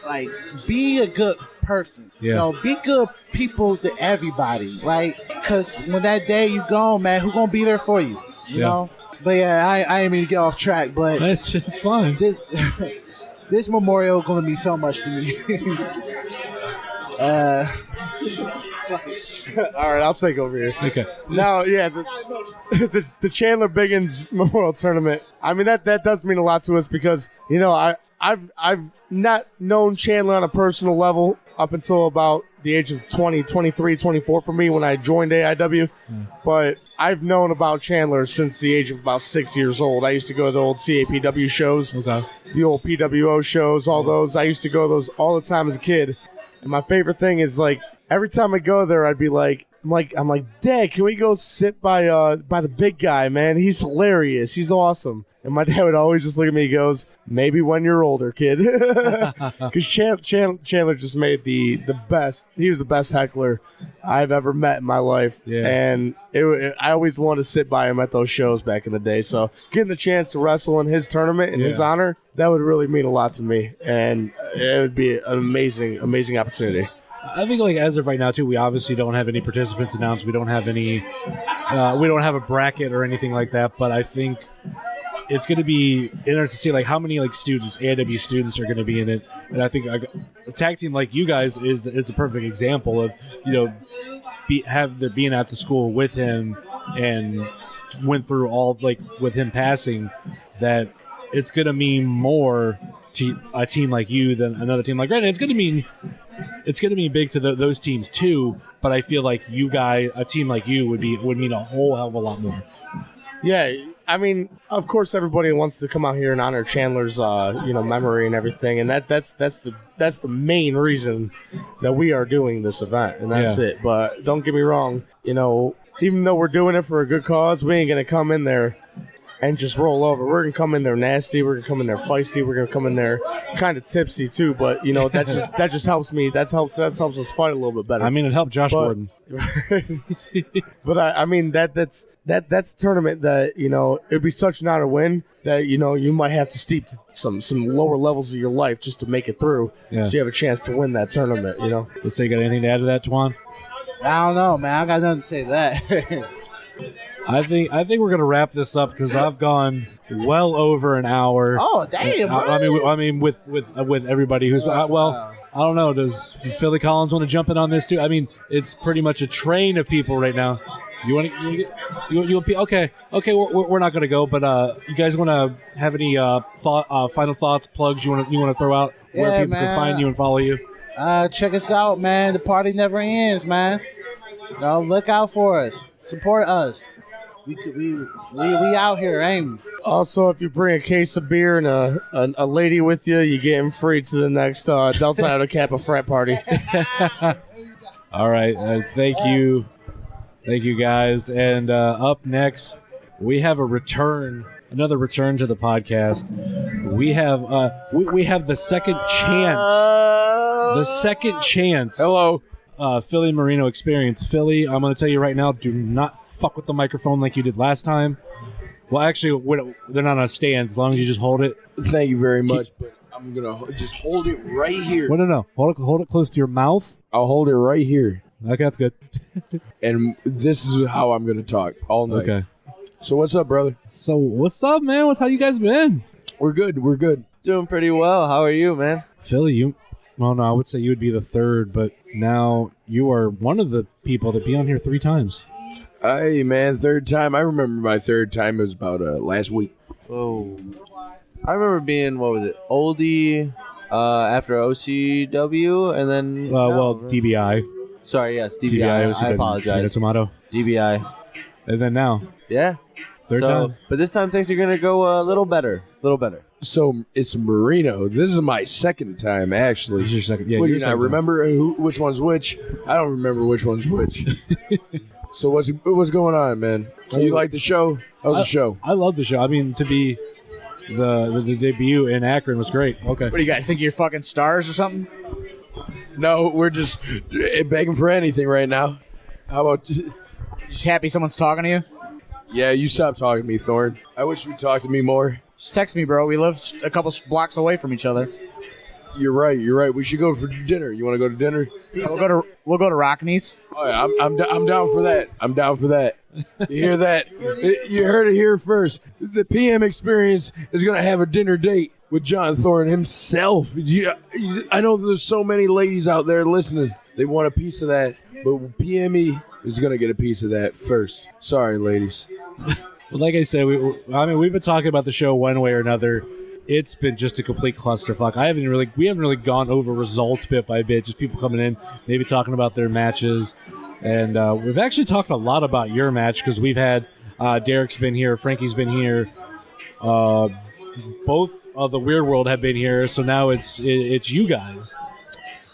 Like, be a good person. Yeah. You know, be good people to everybody. Like, because when that day you gone, man, who gonna be there for you? You know? But yeah, I ain't mean to get off track, but it's fine. This memorial gonna mean so much to me. All right, I'll take over here. Okay. Now, yeah, the Chandler Biggins Memorial Tournament. I mean, that does mean a lot to us because, you know, I've not known Chandler on a personal level up until about the age of 20, 23, 24 for me when I joined AIW. But I've known about Chandler since the age of about 6 years old. I used to go to the old CAPW shows, the old PWO shows, all those. I used to go to those all the time as a kid. And my favorite thing is, like, every time I go there, I'd be like, I'm like, Dad, can we go sit by the big guy, man? He's hilarious. He's awesome. And my dad would always just look at me and goes, maybe when you're older, kid. Because Chandler just made the best. He was the best heckler I've ever met in my life. Yeah. And I always wanted to sit by him at those shows back in the day. So getting the chance to wrestle in his tournament in his honor, that would really mean a lot to me. And it would be an amazing, amazing opportunity. I think like as of right now too, we obviously don't have any participants announced. We don't have any. We don't have a bracket or anything like that. But I think it's going to be interesting to see like how many like students, AIW students, are going to be in it. And I think a tag team like you guys is a perfect example of being at the school with him and went through all like with him passing that it's going to mean more to a team like you than another team like Red. It's going to mean big to those teams too. But I feel like you guys, a team like you, would mean a whole hell of a lot more. Yeah, I mean, of course, everybody wants to come out here and honor Chandler's, memory and everything, and that's the main reason that we are doing this event, and that's it. But don't get me wrong, even though we're doing it for a good cause, we ain't gonna come in there and just roll over. We're gonna come in there nasty. We're gonna come in there feisty. We're gonna come in there kind of tipsy too. But that just helps me. That helps us fight a little bit better. I mean, it helped Josh Gordon. But I mean that's a tournament that it'd be such an honor win that you might have to steep to some lower levels of your life just to make it through. Yeah. So you have a chance to win that tournament. Let's say, you got anything to add to that, Twan? I don't know, man. I got nothing to say to that. I think we're gonna wrap this up because I've gone well over an hour. Oh damn! Bro. I mean, with everybody who's I don't know. Does Philly Collins want to jump in on this too? I mean, it's pretty much a train of people right now. You want to? Okay. We're not gonna go, but you guys want to have any final thoughts, plugs you want to throw out where people can find you and follow you? Check us out, man. The party never ends, man. Look out for us. Support us. We out here, ain't we? Also, if you bring a case of beer and a lady with you, you get him free to the next Delta Iota Kappa frat party. All right, thank you guys. And up next, we have another return to the podcast. We have the second chance. Hello. Philly Marino experience. Philly, I'm going to tell you right now, do not fuck with the microphone like you did last time. Well, actually, they're not on a stand. As long as you just hold it. Thank you very much, but I'm going to just hold it right here. Well, no. Hold it close to your mouth. I'll hold it right here. Okay, that's good. And this is how I'm going to talk all night. Okay. So what's up, brother? So what's up, man? How you guys been? We're good. Doing pretty well. How are you, man? Philly, well, no, I would say you would be the third, but now you are one of the people that be on here 3 times. Hey, man, third time. I remember my third time was about last week. Oh, I remember being, what was it, oldie after OCW, and then... DBI. Sorry, yes, DBI. I apologize. Tomato. DBI. And then now. Yeah. Third time. But this time things are going to go a little better. So it's Marino. This is my second time, actually. This is your second. Yeah, you not remember which one's which? I don't remember which one's which. So what's going on, man? Do you like the show? How's the show? I love the show. I mean, to be the debut in Akron was great. Okay. What do you guys think? You're fucking stars or something? No, we're just begging for anything right now. How about... Just happy someone's talking to you? Yeah, you stop talking to me, Thorne. I wish you'd talk to me more. Just text me, bro. We live a couple blocks away from each other. You're right. We should go for dinner. You want to go to dinner? We'll go to Rockney's. Oh yeah, I'm down for that. You hear that? You heard it here first. The PM Experience is gonna have a dinner date with John Thorne himself. I know there's so many ladies out there listening. They want a piece of that, but PME is gonna get a piece of that first. Sorry, ladies. Well, like I said, we've been talking about the show one way or another. It's been just a complete clusterfuck. We haven't really gone over results bit by bit. Just people coming in, maybe talking about their matches, and we've actually talked a lot about your match because we've had Derek's been here, Frankie's been here, both of the Weird World have been here. So now it's you guys,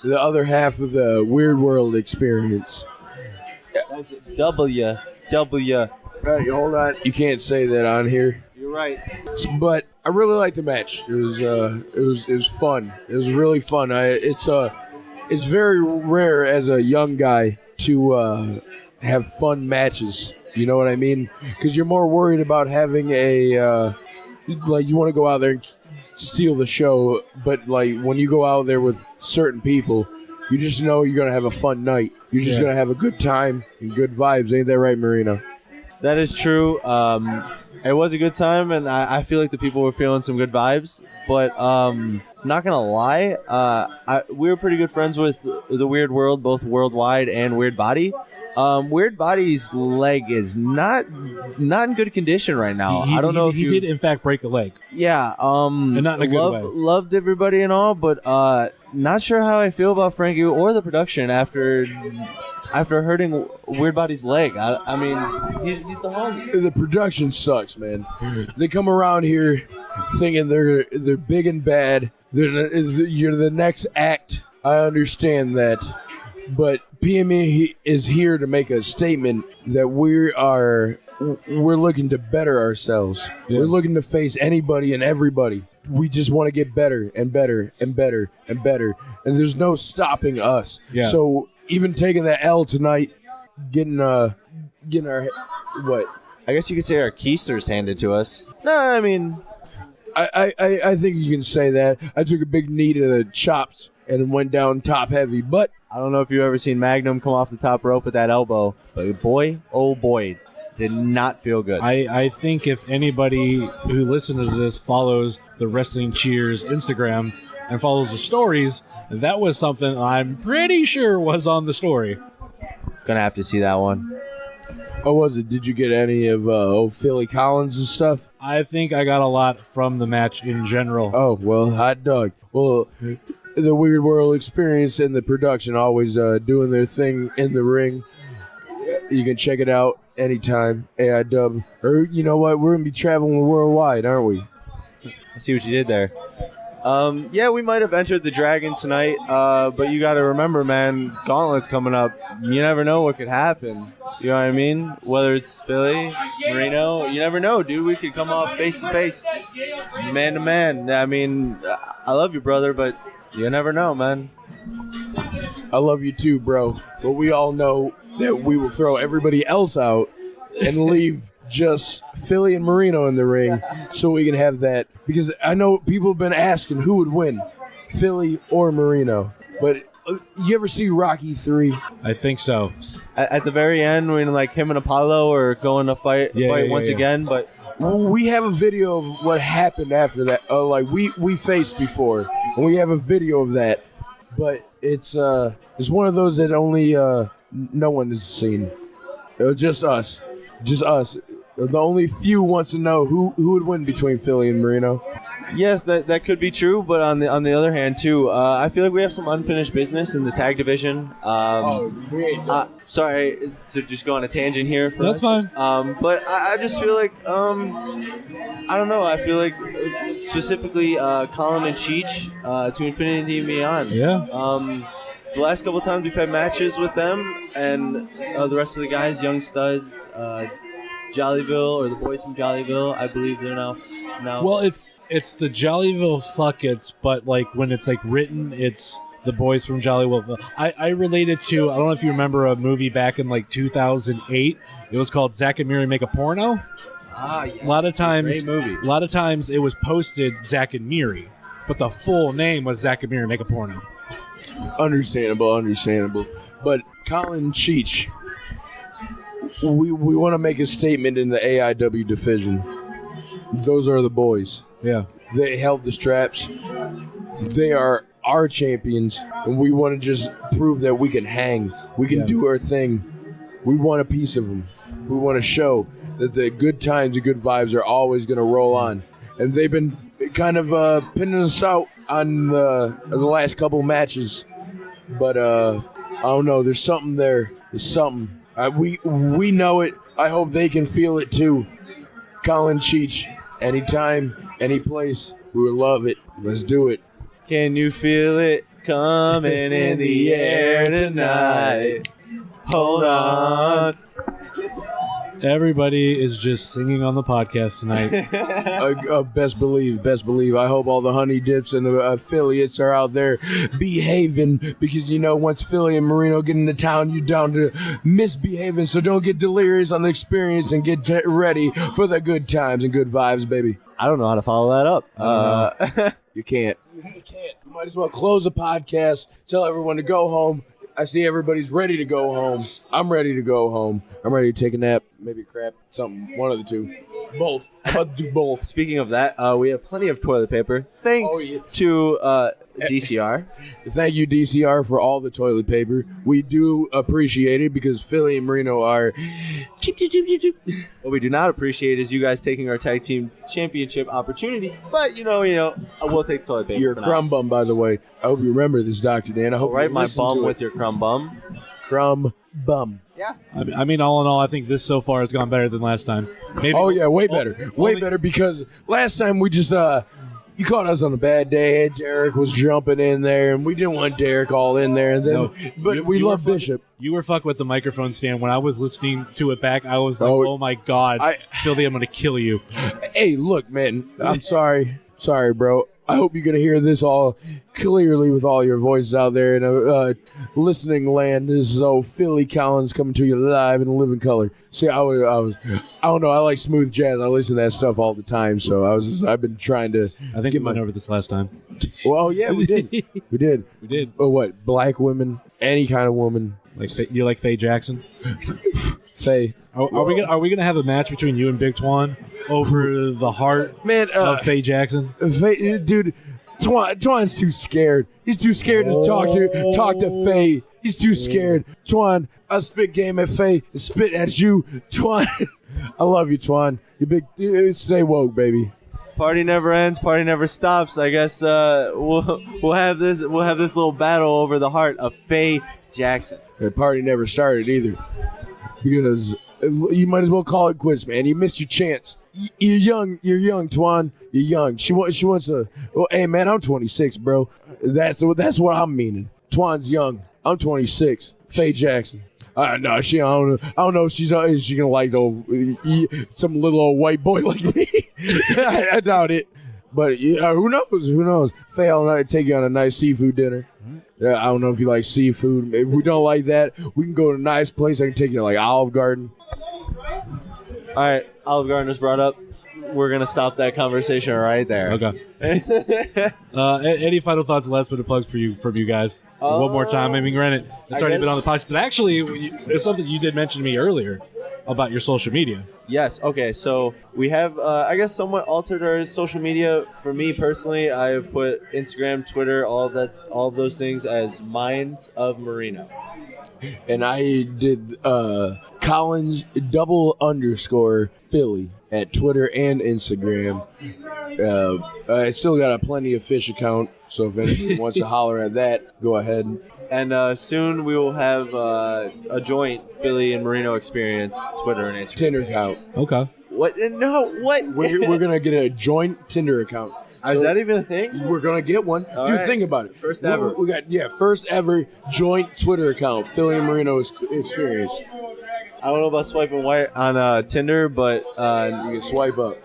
the other half of the Weird World experience. That's W. Right, hold on. You can't say that on here. You're right. But I really liked the match. It was fun. It was really fun. It's very rare as a young guy to have fun matches. You know what I mean? Because you're more worried about having you want to go out there and steal the show. But like when you go out there with certain people, You just know you're going to have a fun night. You're just going to have a good time and good vibes. Ain't that right, Marino? That is true. It was a good time, and I feel like the people were feeling some good vibes. But not gonna lie, we were pretty good friends with the Weird World, both Worldwide and Weird Body. Weird Body's leg is not in good condition right now. I don't know if he did in fact break a leg. Yeah, and not in a good way. Loved everybody and all, but not sure how I feel about Frankie or the production after hurting Weird Body's leg. I mean, he's the homie. The production sucks, man. They come around here thinking they're big and bad. You're the next act. I understand that, but PME is here to make a statement that we're looking to better ourselves. Yeah. We're looking to face anybody and everybody. We just want to get better and better and better and better, and there's no stopping us. Yeah. So even taking that L tonight, getting our what? I guess you could say our keisters handed to us. No, I mean, I think you can say that. I took a big knee to the chops and went down top heavy, but I don't know if you've ever seen Magnum come off the top rope with that elbow, but boy, oh boy, did not feel good. I think if anybody who listens to this follows the Wrestling Cheers Instagram and follows the stories, that was something I'm pretty sure was on the story. Gonna have to see that one. What was it? Did you get any of old Philly Collins and stuff? I think I got a lot from the match in general. Oh, well, hot dog. Well, the Weird World Experience and the production always doing their thing in the ring. You can check it out anytime. AIW. Or, you know what? We're going to be traveling worldwide, aren't we? I see what you did there. Yeah, we might have entered the Dragon tonight, but you got to remember, man, Gauntlet's coming up. You never know what could happen. You know what I mean? Whether it's Philly, Marino, you never know, dude. We could come off face to face, man to man. I mean, I love you, brother, but you never know, man. I love you too, bro. But we all know that we will throw everybody else out and leave just Philly and Marino in the ring so we can have that. Because I know people have been asking who would win, Philly or Marino. But you ever see Rocky 3? I think so. At the very end, when like him and Apollo are going to fight once again, but we have a video of what happened after that. Like we faced before, and we have a video of that. But it's one of those that only no one has seen. Just us. The only few wants to know who would win between Philly and Marino. Yes, that could be true, but on the other hand too, I feel like we have some unfinished business in the tag division. Sorry to just go on a tangent here. That's fine. But I just feel like I don't know. I feel like specifically Colin and Cheech to Infinity and Beyond. Yeah. The last couple times we've had matches with them and the rest of the guys, Young Studs, Jollyville, or the boys from Jollyville, I believe they're now. Well, it's the Jollyville Fuckets, but like when it's like written, it's the boys from Jollyville. I relate it to, I don't know if you remember a movie back in like 2008. It was called Zack and Miri Make a Porno. Yeah. A lot of times, great movie. A lot of times it was posted Zack and Miri, but the full name was Zack and Miri Make a Porno. Understandable. But Colin Cheech, we want to make a statement in the AIW division. Those are the boys. Yeah. They held the straps. They are our champions, and we want to just prove that we can hang. We can do our thing. We want a piece of them. We want to show that the good times and good vibes are always going to roll on. And they've been kind of pinning us out on the last couple matches. But I don't know. There's something there. There's something. We know it. I hope they can feel it too. Colin Cheech, anytime, any place, we would love it. Let's do it. Can you feel it coming in the air tonight? Hold on. Everybody is just singing on the podcast tonight. Best believe. I hope all the honey dips and the affiliates are out there behaving, because you know once Philly and Marino get into town, you're down to misbehaving. So don't get delirious on the experience and get ready for the good times and good vibes, baby. I don't know how to follow that up. You can't. Might as well close the podcast, tell everyone to go home. I see everybody's ready to go home. I'm ready to go home. I'm ready to take a nap, maybe a crap, something, one of the two. Both. I'm about to do both. Speaking of that, we have plenty of toilet paper. Thanks to DCR. Thank you, DCR, for all the toilet paper. We do appreciate it because Philly and Marino are cheap. What we do not appreciate is you guys taking our tag team championship opportunity. But we'll take toilet paper. You're a crumb bum, by the way. I hope you remember this, Dr. Dan. I hope right you my listen bum to with it. your crumb bum. Crumb bum. Yeah. I mean, all in all, I think this so far has gone better than last time. Maybe, oh yeah, way better, better because last time we just you caught us on a bad day. Derek was jumping in there, and we didn't want Derek all in there. And then, but we love Bishop. You were fucked with the microphone stand. When I was listening to it back, I was like, oh my God, Philly, I'm going to kill you. Hey, look, man, I'm sorry. Sorry, bro. I hope you're going to hear this all clearly with all your voices out there in listening land. This is Philly Collins coming to you live in living color. See, I don't know. I like smooth jazz. I listen to that stuff all the time. So I've been trying to. I think we went over this last time. Well, yeah, we did. We did. Oh, what? Black women, any kind of woman. Like you like Faye Jackson? Faye. Are we gonna have a match between you and Big Twan over the heart of Faye Jackson? Dude, Twan's too scared. He's too scared to talk to Faye. He's too scared. Twan, I spit game at Faye and spit at you. Twan, I love you, Twan. You stay woke, baby. Party never ends. Party never stops. I guess we'll have this little battle over the heart of Faye Jackson. The party never started either, because you might as well call it quits, man. You missed your chance. You're young, Twan. You're young. She wants to. Well, hey, man, I'm 26, bro. That's what I'm meaning. Twan's young. I'm 26. Faye Jackson. No, I don't know if she's gonna like some little old white boy like me. I doubt it. But who knows? Who knows? Faye, I'll take you on a nice seafood dinner. Yeah, I don't know if you like seafood. If we don't like that, we can go to a nice place. I can take you to like Olive Garden. All right, Olive Garden is brought up. We're gonna stop that conversation right there. Okay. Any final thoughts, last minute plugs from you guys? One more time. I mean, granted, it's already been on the podcast, but actually, it's something you did mention to me earlier about your social media. Yes. Okay. So we have, I guess, somewhat altered our social media. For me personally, I have put Instagram, Twitter, all of those things as Minds of Marino. And I did Collins __ Philly at Twitter and Instagram. I still got a Plenty of Fish account, so if anyone wants to holler at that, go ahead. And soon we will have a joint Philly and Marino experience, Twitter and Instagram. Tinder account. Okay. What? No, what? We're going to get a joint Tinder account. Is that even a thing? We're going to get one. All Dude, right. think about it. First ever. We got, first ever joint Twitter account, Philly and Marino experience. I don't know about swiping right on Tinder, but you can swipe up.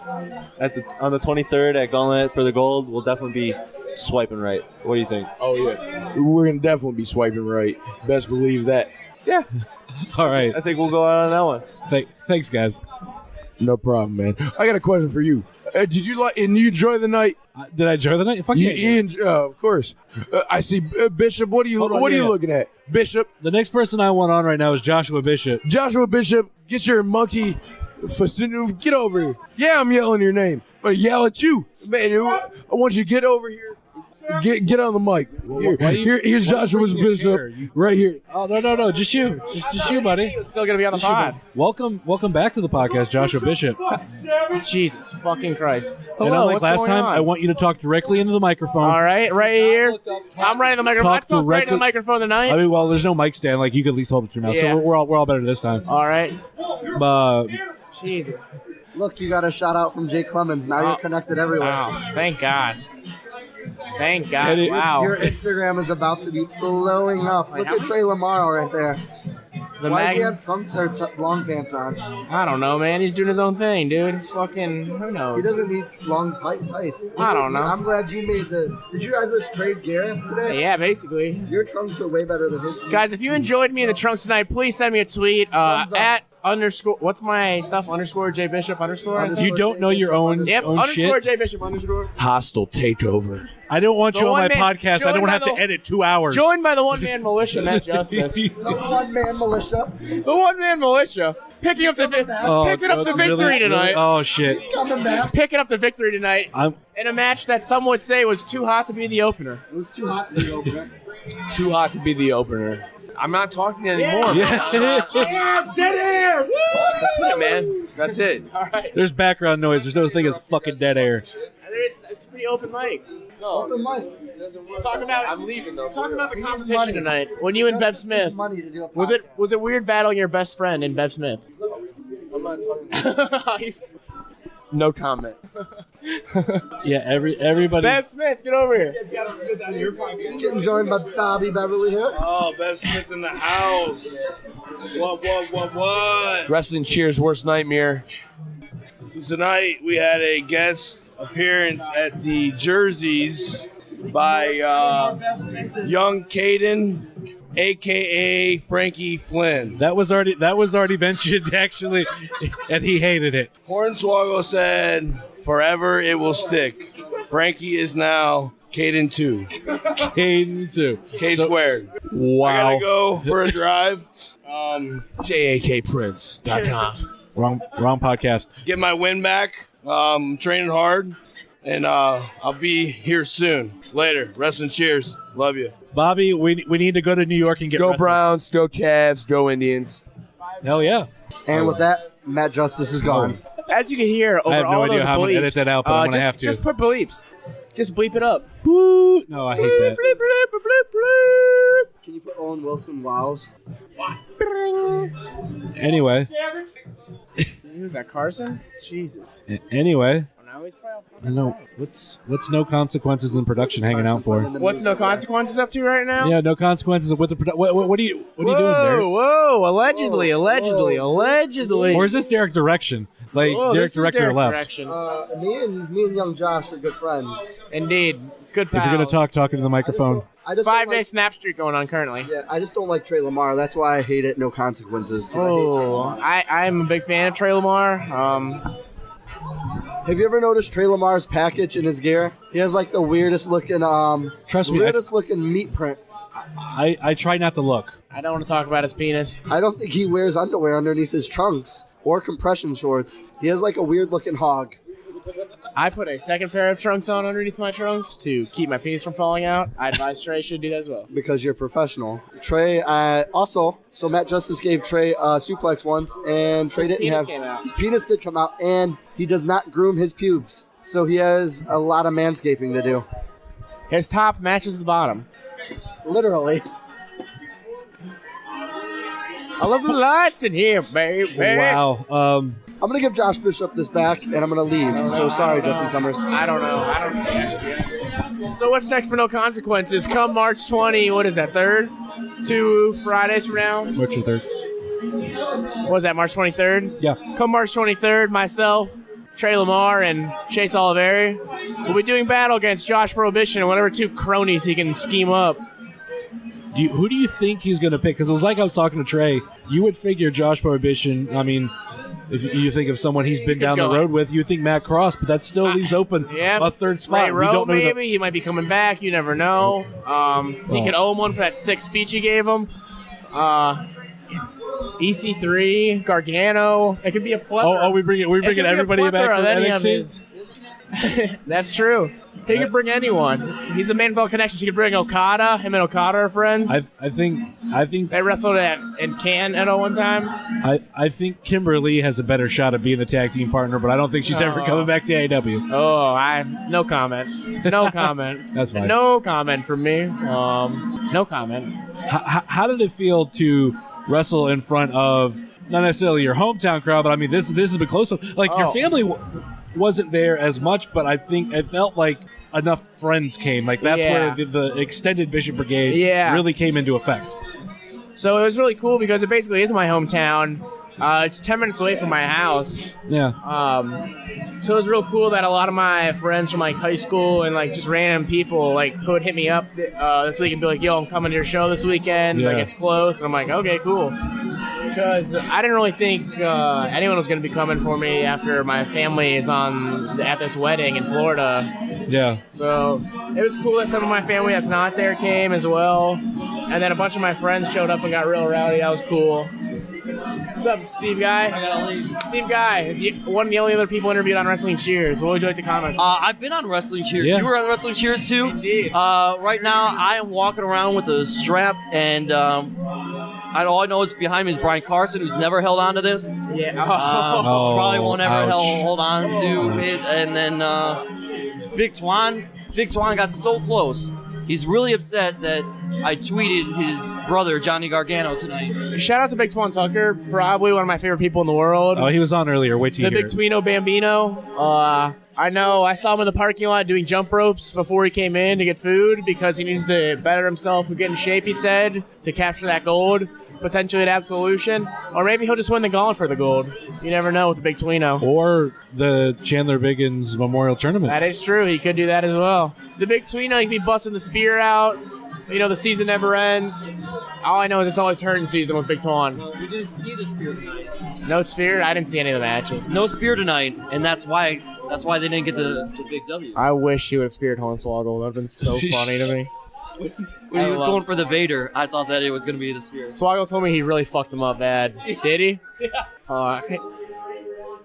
On the 23rd at Gauntlet for the Gold, we'll definitely be swiping right. What do you think? Oh, yeah. We're going to definitely be swiping right. Best believe that. Yeah. All right. I think we'll go out on that one. Thanks, guys. No problem, man. I got a question for you. Did you you enjoy the night? Did I enjoy the night? Fuck yeah. Of course. I see Bishop. What are you looking at? Bishop. The next person I want on right now is Joshua Bishop. Joshua Bishop, get your monkey. Get over here. Yeah, I'm yelling your name. I'm going to yell at you. Man, I want you to get over here. Get on the mic. Here's Joshua Bishop right here. Oh, no. Just you. Just you, buddy. It's still going to be on the pod. Welcome back to the podcast, Joshua Bishop. Jesus fucking Christ. Hello, and unlike what's last going time, on? I want you to talk directly into the microphone. All right, right here. I'm right in the microphone. I talked right in the microphone tonight. I mean, well, there's no mic stand. Like, you could at least hold it to your mouth. Yeah. So we're all better this time. All right. Jesus. Look, you got a shout out from Jake Clemens. Now you're connected everywhere. Wow, thank God. Thank God. Wow. Your Instagram is about to be blowing up. Look at Tre Lamar right there. Why does he have trunks or long pants on? I don't know, man. He's doing his own thing, dude. Fucking, who knows? He doesn't need long tights. I don't know. I'm glad you made Did you guys just trade Garrett today? Yeah, basically. Your trunks are way better than his. Guys, if you enjoyed me in the trunks tonight, please send me a tweet at _ what's my stuff _ J Bishop _ You don't know your own Yep, own _ shit? J Bishop _ Hostile takeover. I don't want you on my one-man- podcast. I joined don't by have to the- edit 2 hours. Joined by the one-man militia, Matt Justice. The one-man militia. The one-man militia. Picking up the victory really? tonight. Oh, shit. Coming back. Picking up the victory tonight in a match that some would say was too hot to be the opener. It was too hot to be opener. Too hot to be the opener. I'm not talking anymore. Yeah. Dead air. That's it, man. That's it. All right. There's background noise. There's no thing as fucking dead air. It's pretty open mic. Open mic. I'm leaving though. Talk about the competition tonight. When you and Bev Smith, Money to do a was it weird battling your best friend in Bev Smith? I'm not talking. No comment. Yeah, everybody. Bev Smith, get over here. Getting joined by Bobby Beverly here. Oh, Bev Smith in the house. What? Wrestling Cheers' worst nightmare. So tonight we had a guest appearance at the Jerseys by young Caden, a.k.a. Frankie Flynn. That was already mentioned, actually, and he hated it. Hornswoggle said, forever it will stick. Frankie is now Caden 2. Caden 2. K squared. Wow. I gotta go for a drive. JAKPrince.com. Wrong podcast. Get my win back. Training hard. And I'll be here soon. Later. Wrestling Cheers. Love you. Bobby, we need to go to New York and get Go wrestling. Browns, go Cavs, go Indians. Hell yeah. And with that, Matt Justice is gone. As you can hear over I have no all idea those how I'm gonna bleeps, edit that out, but I'm gonna have to. Just put bleeps. Just bleep it up. No, I hate that. Can you put Owen Wilson wows? Anyway. Who's that, Carson? Jesus. Anyway. Now he's proud. I know. What's No Consequences in production hanging out for? What's No Consequences up to right now? Yeah, No Consequences with the what are you doing there? Whoa, allegedly. Or is this Derek Direction? Like Whoa, Derek this is Director Derek left. Direction. Me and young Josh are good friends. Indeed. Good If pals. you're gonna talk into the microphone. I just 5-day snap streak going on currently. Yeah, I just don't like Tre Lamar. That's why I hate it. No Consequences. 'Cause I hate Tre Lamar. I'm a big fan of Tre Lamar. Have you ever noticed Tre Lamar's package in his gear? He has like the weirdest looking Trust me, weirdest looking meat print. I try not to look. I don't want to talk about his penis. I don't think he wears underwear underneath his trunks or compression shorts. He has like a weird looking hog. I put a second pair of trunks on underneath my trunks to keep my penis from falling out. I advise Trey should do that as well. Because you're professional. Trey, also, so Matt Justice gave Trey a suplex once, and Trey His didn't penis have. came out. His penis did come out, and he does not groom his pubes. So he has a lot of manscaping to do. His top matches the bottom. Literally. I love the lights in here, baby. Wow. I'm going to give Josh Bishop this back, and I'm going to leave. So sorry, Justin Summers. I don't know. So what's next for No Consequences? Come March 20, what is that, 3rd? 2 Fridays from now? March 3rd. What was that, March 23rd? Yeah. Come March 23rd, myself, Tre Lamar, and Chase Oliveri will be doing battle against Josh Prohibition and whatever two cronies he can scheme up. Who do you think he's going to pick? Because it was like I was talking to Trey. You would figure Josh Prohibition, I mean, if you think of someone he's been down the road with, you think Matt Cross, but that still leaves open a third spot. Ray We Rowe, don't know maybe. He might be coming back. You never know. He could owe him one for that sick speech he gave him. EC3, Gargano. It could be a plethora. we bring everybody back from NXT? That's true. He could bring anyone. He's a Manville connection. He could bring Okada. Him and Okada are friends. I think they wrestled in Canada one time. I think Kimberly has a better shot of being a tag team partner, but I don't think she's ever coming back to AEW. No comment. No comment. That's fine. No comment from me. No comment. How did it feel to wrestle in front of not necessarily your hometown crowd, but I mean this has been close to your family wasn't there as much, but I think it felt like enough friends came. Like that's where the extended Bishop Brigade really came into effect. So it was really cool because it basically is my hometown. It's 10 minutes away from my house. Yeah. So it was real cool that a lot of my friends from like high school and like just random people like who would hit me up this week and be like, "Yo, I'm coming to your show this weekend. Yeah. Like it's close." And I'm like, "Okay, cool." because I didn't really think anyone was going to be coming for me after my family is at this wedding in Florida. Yeah. So it was cool that some of my family that's not there came as well. And then a bunch of my friends showed up and got real rowdy. That was cool. What's up, Steve Guy? I gotta leave. Steve Guy, one of the only other people interviewed on Wrestling Cheers. What would you like to comment? I've been on Wrestling Cheers. Yeah. You were on Wrestling Cheers too? Indeed. Right now, I am walking around with a strap, and all I know is behind me is Brian Carson, who's never held on to this. Yeah. Probably won't ever ouch. hold on to it. And then Big Twan got so close. He's really upset that I tweeted his brother, Johnny Gargano, tonight. Shout out to Big Twan Tucker, probably one of my favorite people in the world. Oh, he was on earlier. Wait till The you Big hear it. Twino Bambino. I know I saw him in the parking lot doing jump ropes before he came in to get food because he needs to better himself and get in shape, he said, to capture that gold, potentially at Absolution. Or maybe he'll just win the Gauntlet for the Gold. You never know with the Big Twino. Or the Chandler Biggins Memorial Tournament. That is true. He could do that as well. The Big Twino, he can be busting the spear out. You know, the season never ends. All I know is it's always hurting season with Big Twan. We didn't see the spear tonight. No spear? I didn't see any of the matches. No spear tonight, and that's why they didn't get the big W. I wish he would have speared Hornswoggle. That would have been so funny to me. When he was going for the Vader, I thought that it was going to be the spear. Swoggle told me he really fucked him up bad. Did he? Yeah.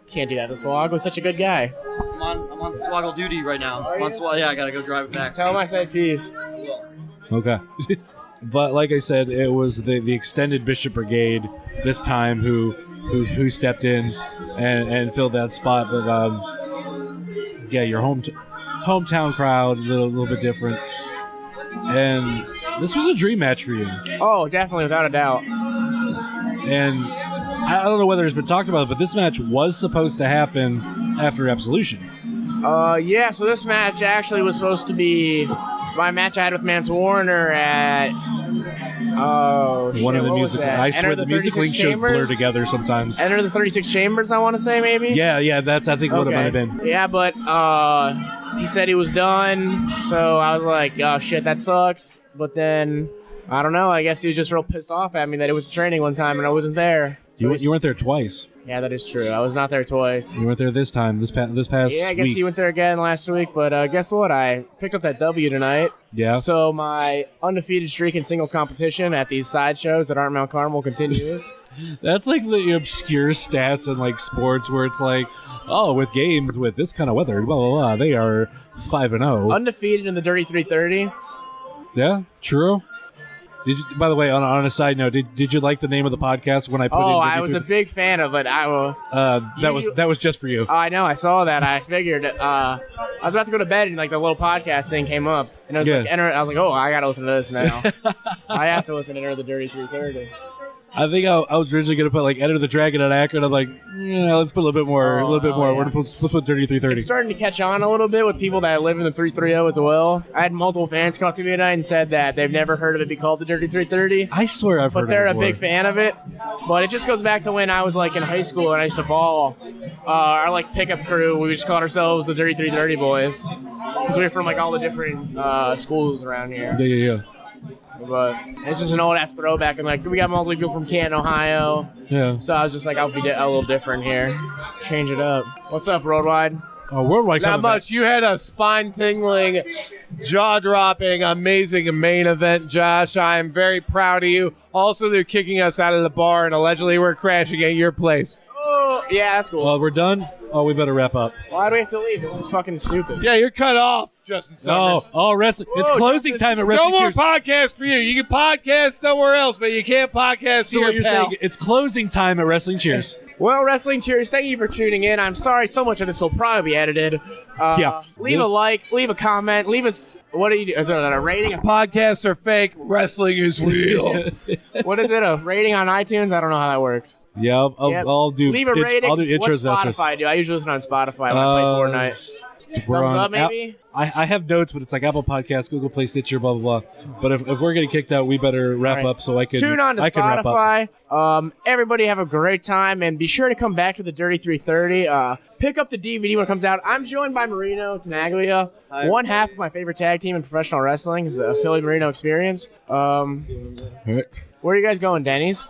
Can't do that to Swoggle. He's such a good guy. I'm on Swoggle duty right now. Yeah, I got to go drive it back. Tell him I said peace. Okay. But like I said, it was the extended Bishop Brigade this time who stepped in and filled that spot. But yeah, your hometown crowd, a little bit different. And this was a dream match for you. Oh, definitely, without a doubt. And I don't know whether it's been talked about, but this match was supposed to happen after Absolution. Yeah, so this match actually was supposed to be my match I had with Mance Warner at One of the music. I swear the music link shows blur Chambers? together sometimes. Enter the 36 Chambers, I want to say, maybe? Yeah, that's I think what it might have been. Yeah, but he said he was done, so I was like, oh shit, that sucks. But then, I don't know, I guess he was just real pissed off at me that it was training one time and I wasn't there. So You went there twice. Yeah, that is true. I was not there twice. You went there this time, this past Yeah, I guess week. he went there again last week, but guess what? I picked up that W tonight. Yeah. So my undefeated streak in singles competition at these sideshows that aren't Mount Carmel continues. That's like the obscure stats in like sports where it's like, oh, with games with this kind of weather, blah blah blah, they are 5-0. Undefeated in the Dirty 330. Yeah, true. Did you, by the way, on a side note, did you like the name of the podcast when I put in? Oh, I was a big fan of it. That was just for you. Oh, I know. I saw that. I figured. I was about to go to bed and like the little podcast thing came up, and it was like, I was like, oh, I gotta listen to this now. I have to listen to Enter the Dirty 330. I think I was originally gonna put like Enter the Dragon at Akron. I'm like, yeah, let's put a little bit more. Yeah. Let's put Dirty 330. It's starting to catch on a little bit with people that live in the 330 as well. I had multiple fans come up to me tonight and said that they've never heard of it be called the Dirty 330. I swear I've heard of it. But they're a before. big fan of it. But it just goes back to when I was like in high school and I used to ball. Our like pickup crew, we just called ourselves the Dirty 330 boys because we were from like all the different schools around here. Yeah. But it's just an old ass throwback, and like we got multiple people from Canton, Ohio. Yeah. So I was just like, I'll be a little different here, change it up. What's up, Worldwide? Oh, Worldwide. Not much. You had a spine-tingling, jaw-dropping, amazing main event, Josh. I am very proud of you. Also, they're kicking us out of the bar, and allegedly we're crashing at your place. Oh, yeah, that's cool. Well, we're done. Oh, we better wrap up. Why do we have to leave? This is fucking stupid. Yeah, you're cut off, Justin Summers. Wrestling. It's closing time at Wrestling No more Cheers. podcasts for you. You can podcast somewhere else, but you can't podcast So here, what you're pal. saying, it's closing time at Wrestling Cheers. Well, Wrestling Cheers, thank you for tuning in. I'm sorry, so much of this will probably be edited. Leave a like, leave a comment, leave us. What do you do? Is it a rating? Podcasts are fake. Wrestling is real. What is it? A rating on iTunes? I don't know how that works. Yeah, I'll do. Leave a rating. I'll do intros. What's Spotify do? I usually listen on Spotify when I play Fortnite. We're Thumbs on up, maybe? I have notes, but it's like Apple Podcasts, Google Play, Stitcher, blah blah blah. But if we're getting kicked out, we better wrap up so I can tune on to I can wrap up. Spotify. Everybody have a great time, and be sure to come back to the Dirty 330. Pick up the DVD when it comes out. I'm joined by Marino Tenaglia, one half of my favorite tag team in professional wrestling, the Philly Marino Experience. Where are you guys going, Denny's?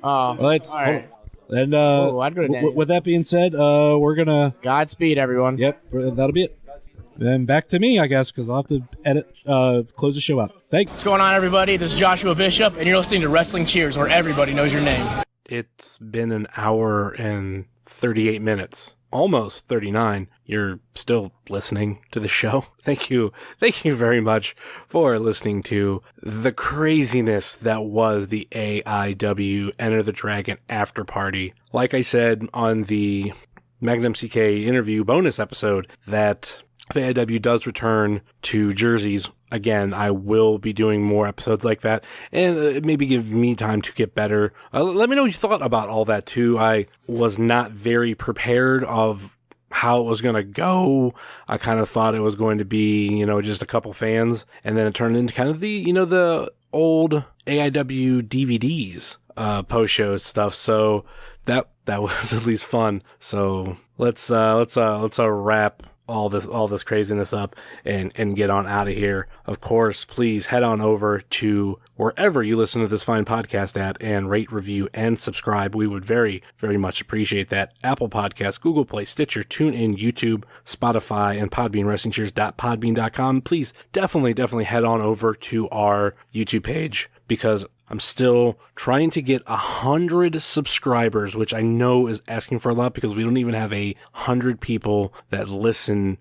Let's. all right. And I'd go to Danny's. with that being said, we're gonna Godspeed, everyone. Yep, that'll be it. Then back to me, I guess, because I'll have to edit, close the show out. Thanks. What's going on, everybody? This is Joshua Bishop, and you're listening to Wrestling Cheers, where everybody knows your name. It's been an hour and 38 minutes. Almost 39. You're still listening to the show. Thank you very much for listening to the craziness that was the AIW Enter the Dragon After Party. Like I said on the Magnum CK interview bonus episode, that the AIW does return to jerseys. Again, I will be doing more episodes like that, and maybe give me time to get better. Let me know what you thought about all that, too. I was not very prepared of how it was going to go. I kind of thought it was going to be, just a couple fans, and then it turned into kind of the old AIW DVDs, post-show stuff, so that was at least fun. So let's wrap all this craziness up and get on out of here. Of course, please head on over to wherever you listen to this fine podcast at and rate, review, and subscribe. We would very, very much appreciate that. Apple Podcasts, Google Play, Stitcher, TuneIn, YouTube, Spotify, and Podbean, WrestlingCheers.podbean.com. Please definitely head on over to our YouTube page, because I'm still trying to get 100 subscribers, which I know is asking for a lot, because we don't even have 100 people that have listened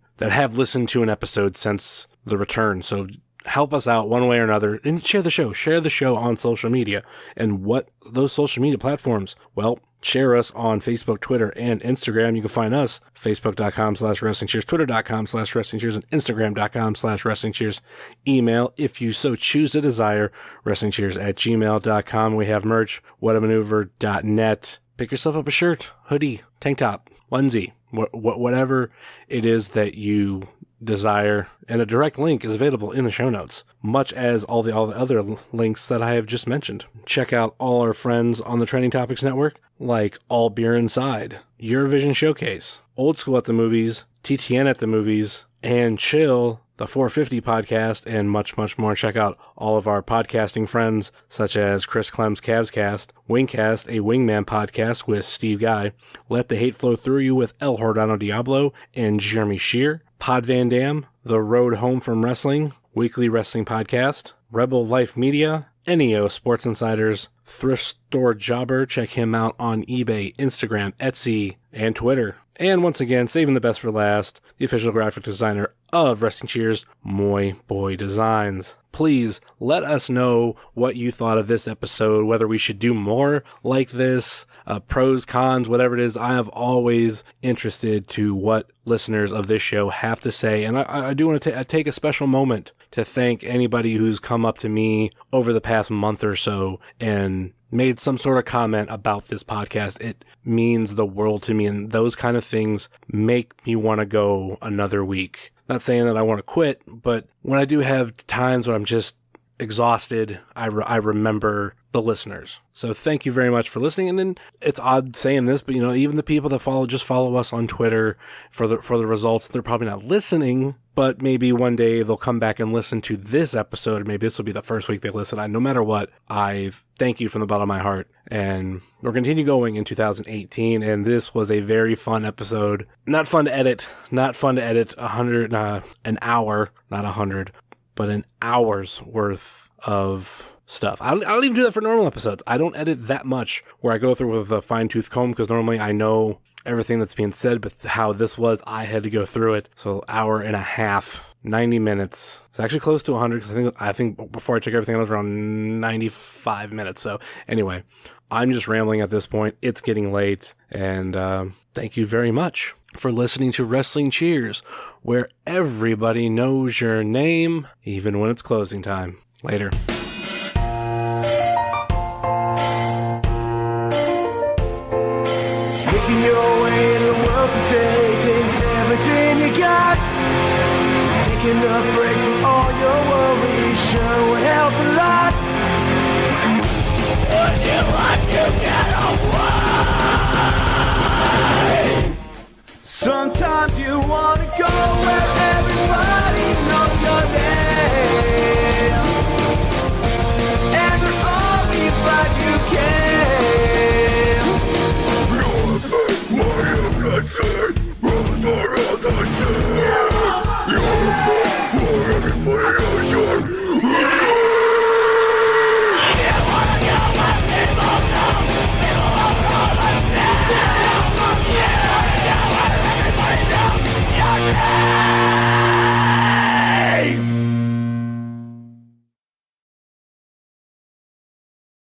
to an episode since the return. So help us out one way or another, and share the show on social media. And what those social media platforms? Well, share us on Facebook, Twitter, and Instagram. You can find us facebook.com/WrestlingCheers, twitter.com/WrestlingCheers, and instagram.com/WrestlingCheers. Email, if you so choose to desire, WrestlingCheers@gmail.com. We have merch, whatamaneuver.net. Pick yourself up a shirt, hoodie, tank top, onesie, whatever it is that you desire, and a direct link is available in the show notes, much as all the other links that I have just mentioned. Check out all our friends on the Trending Topics Network, like All Beer Inside, Eurovision Showcase, Old School at the Movies, TTN at the Movies, and Chill, the 450 podcast, and much, much more. Check out all of our podcasting friends, such as Chris Clem's Cavscast, Wingcast, a Wingman podcast with Steve Guy, Let the Hate Flow Through You with El Jordano Diablo and Jeremy Shear, Pod Van Dam, The Road Home from Wrestling, Weekly Wrestling Podcast, Rebel Life Media, NEO Sports Insiders, Thrift Store Jobber. Check him out on eBay, Instagram, Etsy, and Twitter. And once again, saving the best for last, the official graphic designer of Wrestling Cheers, Moy Boy Designs. Please let us know what you thought of this episode, whether we should do more like this, pros, cons, whatever it is. I am always interested to what listeners of this show have to say. And I do want to take a special moment to thank anybody who's come up to me over the past month or so and made some sort of comment about this podcast. It means the world to me, and those kind of things make me want to go another week. Not saying that I want to quit, but when I do have times when I'm just exhausted, I remember the listeners. So thank you very much for listening. And then it's odd saying this, but even the people that follow us on Twitter for the results, they're probably not listening, but maybe one day they'll come back and listen to this episode. Maybe this will be the first week they listen. No matter what, I thank you from the bottom of my heart. And we'll continue going in 2018. And this was a very fun episode. Not fun to edit 100, an hour, not 100, but an hour's worth of stuff. I don't even do that for normal episodes. I don't edit that much where I go through with a fine-tooth comb, because normally I know everything that's being said, but how this was, I had to go through it. So hour and a half, 90 minutes. It's actually close to 100, because I think before I took everything, I was around 95 minutes. So anyway, I'm just rambling at this point. It's getting late, and thank you very much for listening to Wrestling Cheers, where everybody knows your name, even when it's closing time. Later. Making your way in the world today takes everything you got. Taking a break from